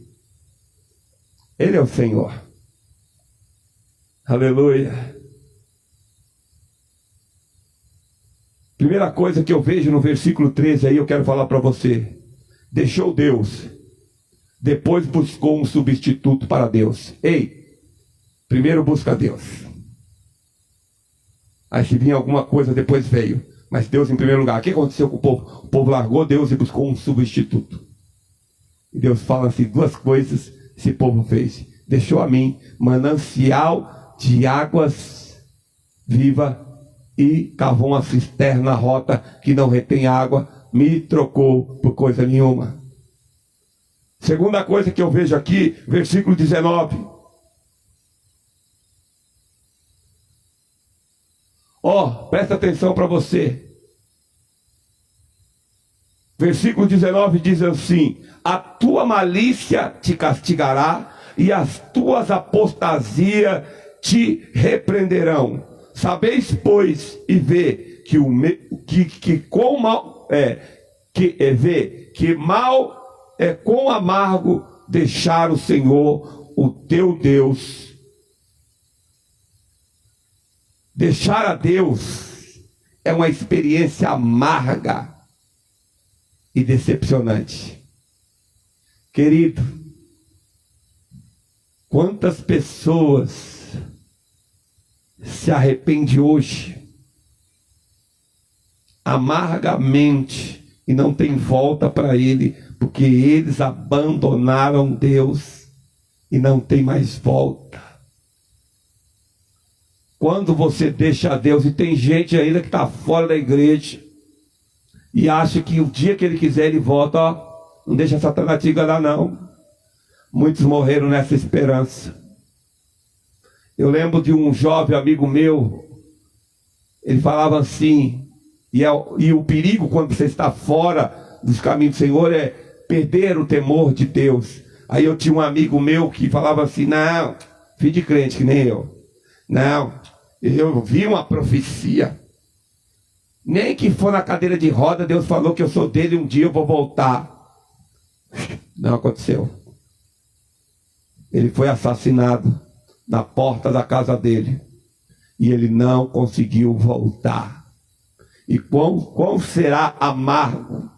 Ele é o Senhor. Aleluia. Primeira coisa que eu vejo no versículo 13 aí, eu quero falar para você: deixou Deus, depois buscou um substituto para Deus. Ei, primeiro busca Deus, aí se vinha alguma coisa depois veio, mas Deus em primeiro lugar. O que aconteceu com o povo? O povo largou Deus e buscou um substituto. E Deus fala assim, duas coisas esse povo fez. Deixou a mim manancial de águas viva e cavou uma cisterna rota que não retém água, me trocou por coisa nenhuma. Segunda coisa que eu vejo aqui, versículo 19. Presta atenção para você. Versículo 19 diz assim: a tua malícia te castigará e as tuas apostasias te repreenderão. Sabeis, pois, e vê que mal é quão amargo deixar o Senhor, o teu Deus. Deixar a Deus é uma experiência amarga e decepcionante. Querido, quantas pessoas se arrependem hoje amargamente e não tem volta para Ele, porque eles abandonaram Deus e não tem mais volta. Quando você deixa Deus, e tem gente ainda que está fora da igreja e acha que o dia que Ele quiser Ele volta, não deixa Satanás te enganar não. Muitos morreram nessa esperança. Eu lembro de um jovem amigo meu, ele falava assim, e o perigo quando você está fora dos caminhos do Senhor é perder o temor de Deus. Aí eu tinha um amigo meu que falava assim, não, filho de crente que nem eu, não, eu vi uma profecia, nem que for na cadeira de roda, Deus falou que eu sou dele, um dia eu vou voltar. Não aconteceu. Ele foi assassinado na porta da casa dele e ele não conseguiu voltar. E quão será amargo.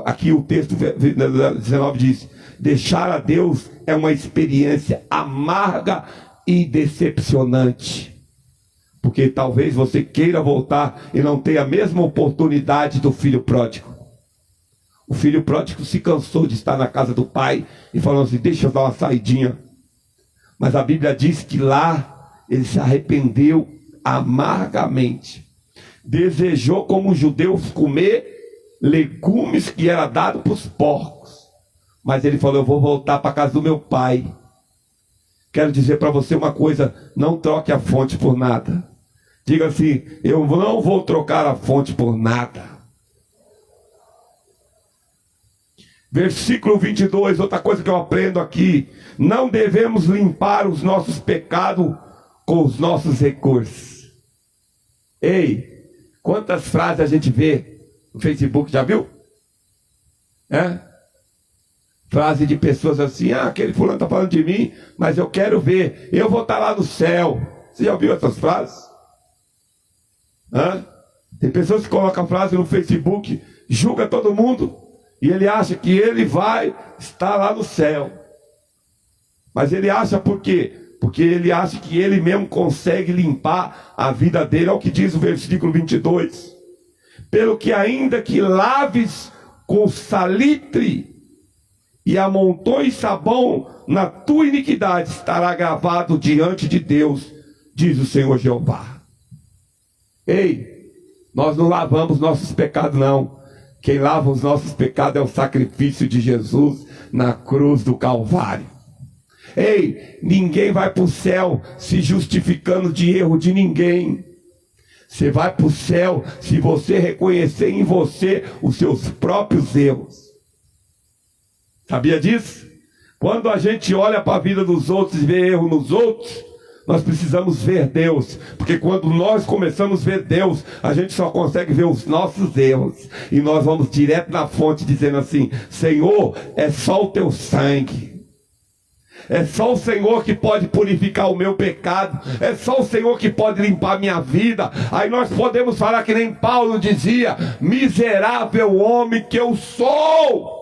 Aqui o texto 19 diz: deixar a Deus é uma experiência amarga e decepcionante, porque talvez você queira voltar e não tenha a mesma oportunidade do filho pródigo. O filho pródigo se cansou de estar na casa do pai e falou assim, deixa eu dar uma saidinha. Mas a Bíblia diz que lá ele se arrependeu amargamente. Desejou como os judeus comer legumes que era dado para os porcos. Mas ele falou, eu vou voltar para a casa do meu pai. Quero dizer para você uma coisa, não troque a fonte por nada. Diga assim, eu não vou trocar a fonte por nada. Versículo 22, outra coisa que eu aprendo aqui. Não devemos limpar os nossos pecados com os nossos recursos. Ei, quantas frases a gente vê no Facebook, já viu? Frase de pessoas assim, aquele fulano está falando de mim, mas eu quero ver, eu vou estar lá no céu. Você já ouviu essas frases? Tem pessoas que colocam frase no Facebook, julga todo mundo, e ele acha que ele vai estar lá no céu. Mas ele acha por quê? Porque ele acha que ele mesmo consegue limpar a vida dele. É o que diz o versículo 22. Pelo que ainda que laves com salitre e amontoes sabão, na tua iniquidade estará gravado diante de Deus, diz o Senhor Jeová. Ei, nós não lavamos nossos pecados não. Quem lava os nossos pecados é o sacrifício de Jesus na cruz do Calvário. Ei, ninguém vai para o céu se justificando de erro de ninguém. Você vai para o céu se você reconhecer em você os seus próprios erros. Sabia disso? Quando a gente olha para a vida dos outros e vê erro nos outros, nós precisamos ver Deus, porque quando nós começamos a ver Deus, a gente só consegue ver os nossos erros, e nós vamos direto na fonte dizendo assim, Senhor, é só o teu sangue, é só o Senhor que pode purificar o meu pecado, é só o Senhor que pode limpar a minha vida. Aí nós podemos falar que nem Paulo dizia, miserável homem que eu sou,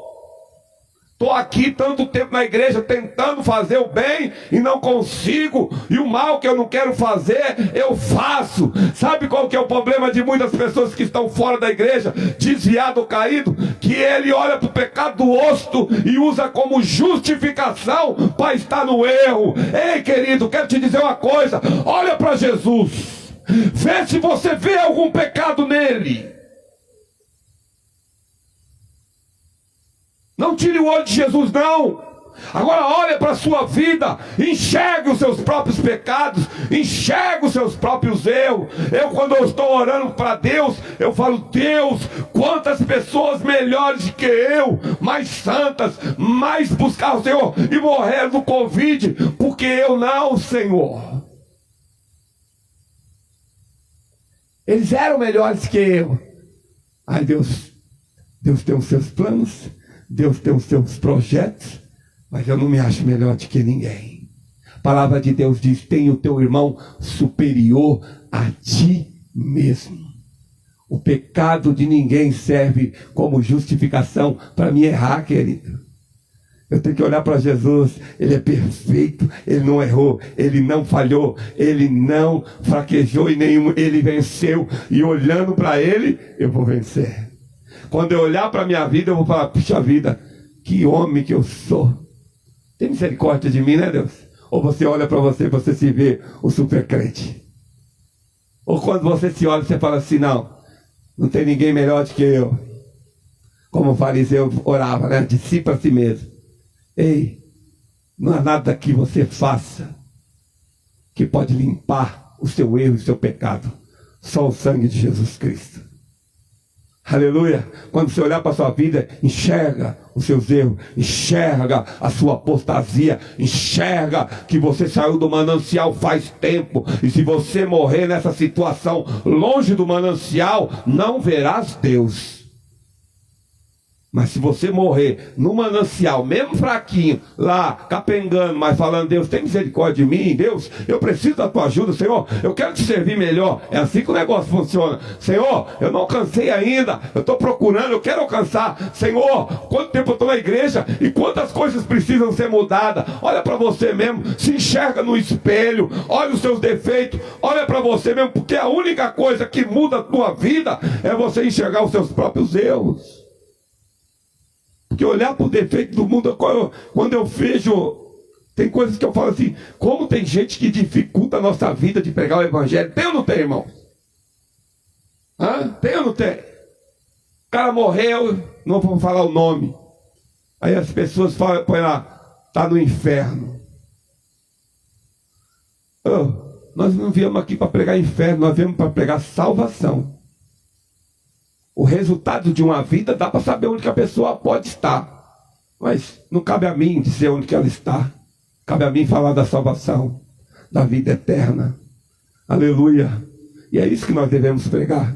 Estou aqui tanto tempo na igreja tentando fazer o bem e não consigo. E o mal que eu não quero fazer, eu faço. Sabe qual que é o problema de muitas pessoas que estão fora da igreja, desviado ou caído? Que ele olha para o pecado do rosto e usa como justificação para estar no erro. Ei, querido, quero te dizer uma coisa. Olha para Jesus. Vê se você vê algum pecado nele. Não tire o olho de Jesus, não. Agora olha para a sua vida, enxergue os seus próprios pecados, enxergue os seus próprios erros. Quando eu estou orando para Deus, eu falo: Deus, quantas pessoas melhores que eu, mais santas, mais buscar o Senhor e morreram do Covid, porque eu não, Senhor. Eles eram melhores que eu. Ai, Deus tem os seus planos, Deus tem os seus projetos, mas eu não me acho melhor do que ninguém. A palavra de Deus diz: tem o teu irmão superior a ti mesmo. O pecado de ninguém serve como justificação para me errar, querido. Eu tenho que olhar para Jesus. Ele é perfeito, ele não errou, ele não falhou, ele não fraquejou em nenhum, ele venceu. E olhando para ele, eu vou vencer. Quando eu olhar para a minha vida, eu vou falar: puxa vida, que homem que eu sou. Tem misericórdia de mim, né, Deus? Ou você olha para você e você se vê o super crente. Ou quando você se olha, você fala assim: não tem ninguém melhor do que eu. Como o fariseu orava, né? De si para si mesmo. Ei, não há nada que você faça que pode limpar o seu erro e o seu pecado. Só o sangue de Jesus Cristo. Aleluia. Quando você olhar para a sua vida, enxerga os seus erros, enxerga a sua apostasia, enxerga que você saiu do manancial faz tempo. E se você morrer nessa situação, longe do manancial, não verás Deus. Mas se você morrer no manancial, mesmo fraquinho, lá, capengando, mas falando: Deus, tem misericórdia de mim, Deus, eu preciso da tua ajuda, Senhor, eu quero te servir melhor. É assim que o negócio funciona. Senhor, eu não alcancei ainda, eu estou procurando, eu quero alcançar. Senhor, quanto tempo eu estou na igreja e quantas coisas precisam ser mudadas. Olha para você mesmo, se enxerga no espelho, olha os seus defeitos, olha para você mesmo, porque a única coisa que muda a tua vida é você enxergar os seus próprios erros. Porque olhar para o defeito do mundo, quando eu vejo, tem coisas que eu falo assim: como tem gente que dificulta a nossa vida de pregar o evangelho. Tem ou não tem, irmão? Tem ou não tem? O cara morreu, não vou falar o nome. Aí as pessoas falam, põe lá: está no inferno. Nós não viemos aqui para pregar inferno, nós viemos para pregar salvação. O resultado de uma vida dá para saber onde que a pessoa pode estar. Mas não cabe a mim dizer onde que ela está. Cabe a mim falar da salvação, da vida eterna. Aleluia. E é isso que nós devemos pregar.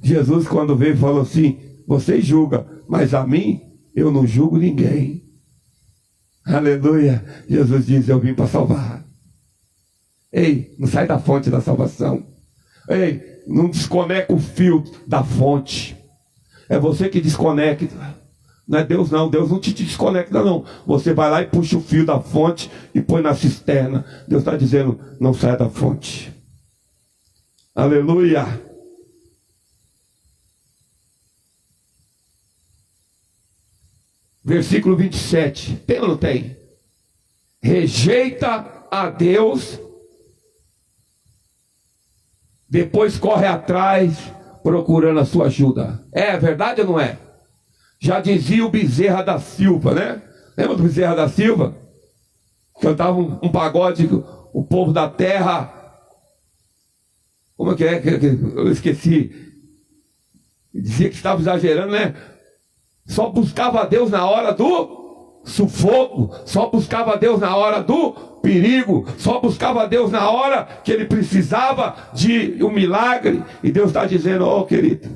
Jesus, quando veio, falou assim: vocês julgam, mas a mim eu não julgo ninguém. Aleluia. Jesus diz: eu vim para salvar. Ei, não sai da fonte da salvação. Ei, não desconecta o fio da fonte. É você que desconecta. Não é Deus não. Deus não te desconecta não. Você vai lá e puxa o fio da fonte e põe na cisterna. Deus está dizendo: não saia da fonte. Aleluia. Versículo 27. Tem ou não tem? Rejeita a Deus, depois corre atrás procurando a sua ajuda. É verdade ou não é? Já dizia o Bezerra da Silva, né? Lembra do Bezerra da Silva? Cantava um pagode, o povo da terra. Como é que é? Eu esqueci. Dizia que estava exagerando, né? Só buscava a Deus na hora do sufoco. Só buscava a Deus na hora do perigo. Só buscava a Deus na hora que ele precisava de um milagre. E Deus está dizendo: ó, querido,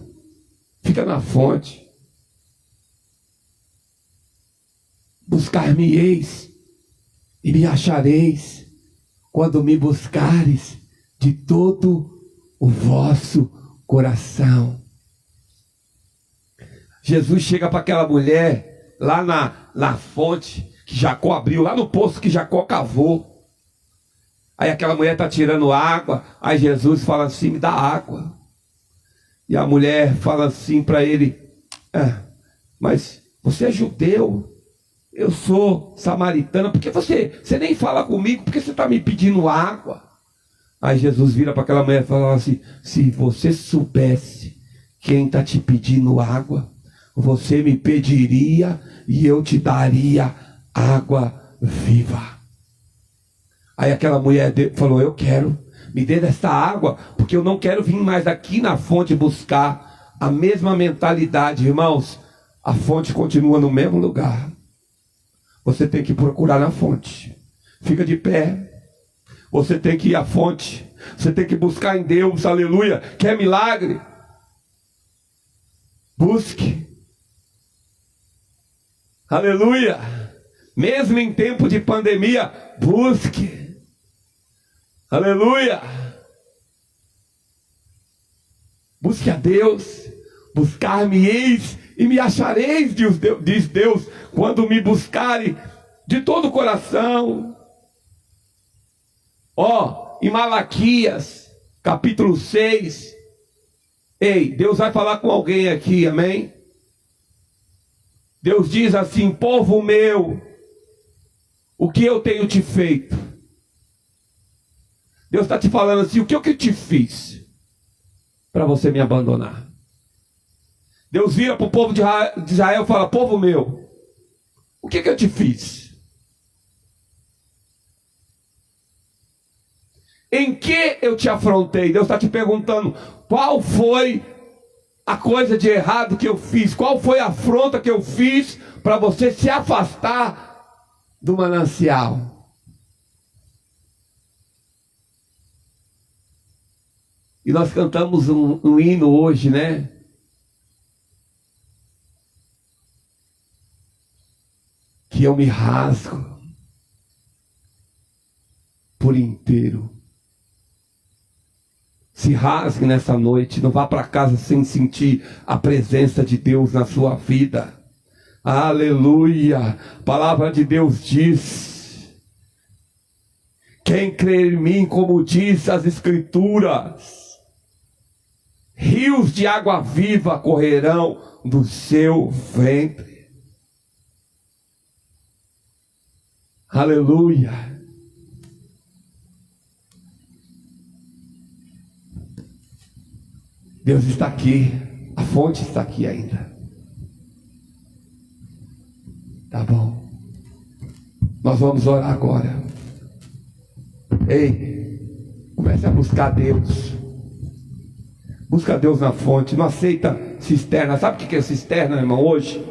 fica na fonte. Buscar-me-eis e me achareis quando me buscares de todo o vosso coração. Jesus chega para aquela mulher lá na fonte que Jacó abriu, lá no poço que Jacó cavou. Aí aquela mulher está tirando água, aí Jesus fala assim, me dá água. E a mulher fala assim para ele, mas você é judeu, eu sou samaritana, por que você nem fala comigo, por que você está me pedindo água? Aí Jesus vira para aquela mulher e fala assim, se você soubesse quem está te pedindo água, você me pediria e eu te daria água viva. Aí aquela mulher falou, eu quero, me dê dessa água, porque eu não quero vir mais aqui na fonte buscar. A mesma mentalidade, irmãos, a fonte continua no mesmo lugar. Você tem que procurar na fonte. Fica de pé. Você tem que ir à fonte. Você tem que buscar em Deus, aleluia. Quer milagre? Busque. Aleluia. Mesmo em tempo de pandemia, busque. Aleluia. Busque a Deus. Buscar-me-eis e me achareis, diz Deus, quando me buscarem de todo o coração. Em Malaquias, capítulo 6. Ei, Deus vai falar com alguém aqui, amém? Deus diz assim, povo meu, o que eu tenho te feito? Deus está te falando assim, o que eu te fiz para você me abandonar? Deus vira para o povo de Israel e fala, povo meu, o que eu te fiz? Em que eu te afrontei? Deus está te perguntando, qual foi a coisa de errado que eu fiz? Qual foi a afronta que eu fiz para você se afastar do manancial? E nós cantamos um hino hoje, né? Que eu me rasgo por inteiro. Se rasgue nessa noite, não vá para casa sem sentir a presença de Deus na sua vida. Aleluia! A palavra de Deus diz, quem crê em mim, como diz as Escrituras, rios de água viva correrão do seu ventre. Aleluia. Deus está aqui, a fonte está aqui ainda. Tá bom. Nós vamos orar agora. Ei, comece a buscar Deus. Busca Deus na fonte, não aceita cisterna. Sabe o que é cisterna, irmão, hoje?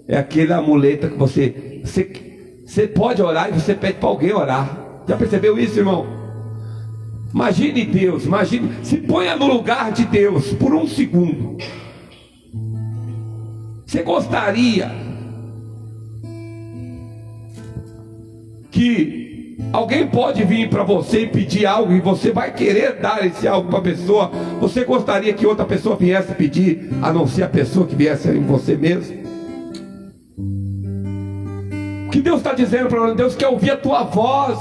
É aquele amuleto que você pode orar e você pede para alguém orar. Já percebeu isso, irmão? Imagine Deus, se ponha no lugar de Deus por um segundo. Você gostaria que alguém pode vir para você e pedir algo e você vai querer dar esse algo para a pessoa? Você gostaria que outra pessoa viesse pedir, a não ser a pessoa que viesse em você mesmo? O que Deus está dizendo para nós? Deus quer ouvir a tua voz.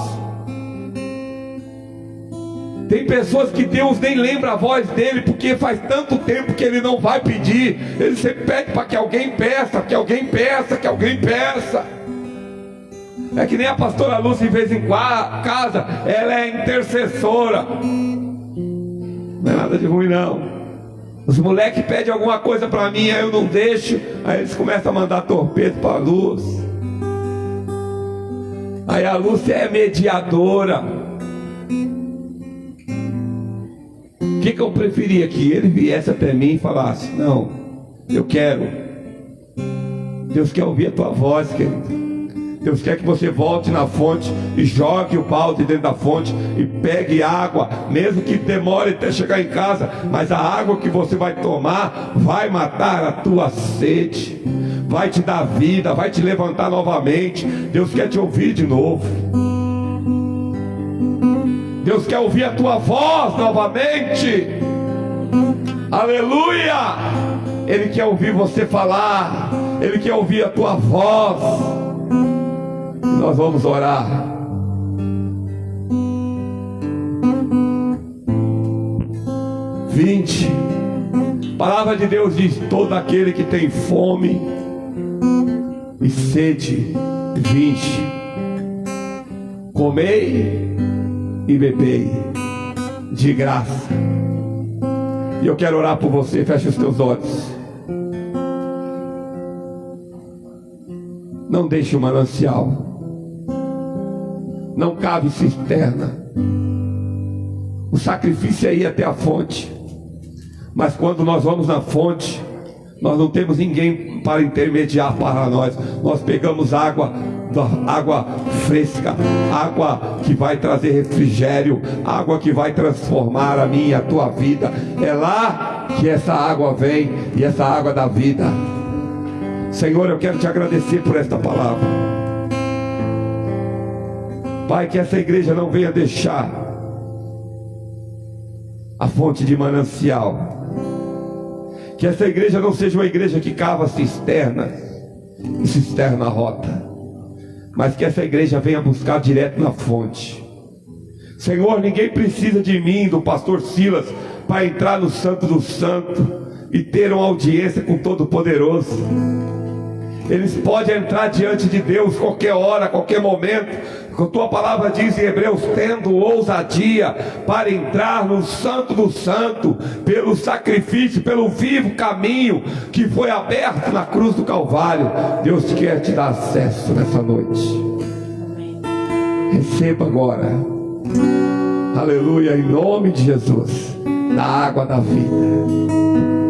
Tem pessoas que Deus nem lembra a voz dele, porque faz tanto tempo que ele não vai pedir. Ele sempre pede para que alguém peça, que alguém peça, que alguém peça. É que nem a pastora Lúcia, em vez em casa, ela é intercessora. Não é nada de ruim, não. Os moleques pedem alguma coisa para mim, aí eu não deixo, aí eles começam a mandar torpedo para a Luz. Aí a Lúcia é mediadora. O que eu preferia? Que ele viesse até mim e falasse, não, eu quero. Deus quer ouvir a tua voz, querido. Deus quer que você volte na fonte e jogue o balde dentro da fonte e pegue água, mesmo que demore até chegar em casa, mas a água que você vai tomar vai matar a tua sede, vai te dar vida, vai te levantar novamente. Deus quer te ouvir de novo. Deus quer ouvir a tua voz novamente. Aleluia! Ele quer ouvir você falar. Ele quer ouvir a tua voz. E nós vamos orar. A palavra de Deus diz: todo aquele que tem fome e sede, vinde, comei e bebei de graça. E eu quero orar por você. Feche os teus olhos. Não deixe o manancial, não cave cisterna. O sacrifício é ir até a fonte. Mas quando nós vamos na fonte, nós não temos ninguém para intermediar para nós. Nós pegamos água fresca, água que vai trazer refrigério, água que vai transformar a minha e a tua vida. É lá que essa água vem, e essa água da vida. Senhor, eu quero te agradecer por esta palavra. Pai, que essa igreja não venha deixar a fonte de manancial. Que essa igreja não seja uma igreja que cava cisterna e cisterna rota, mas que essa igreja venha buscar direto na fonte. Senhor, ninguém precisa de mim, do pastor Silas, para entrar no Santo do Santo e ter uma audiência com Todo-Poderoso. Eles podem entrar diante de Deus qualquer hora, qualquer momento. A tua palavra diz em Hebreus: tendo ousadia para entrar no Santo do Santo, pelo sacrifício, pelo vivo caminho que foi aberto na cruz do Calvário. Deus quer te dar acesso nessa noite. Receba agora, aleluia, em nome de Jesus, da água da vida.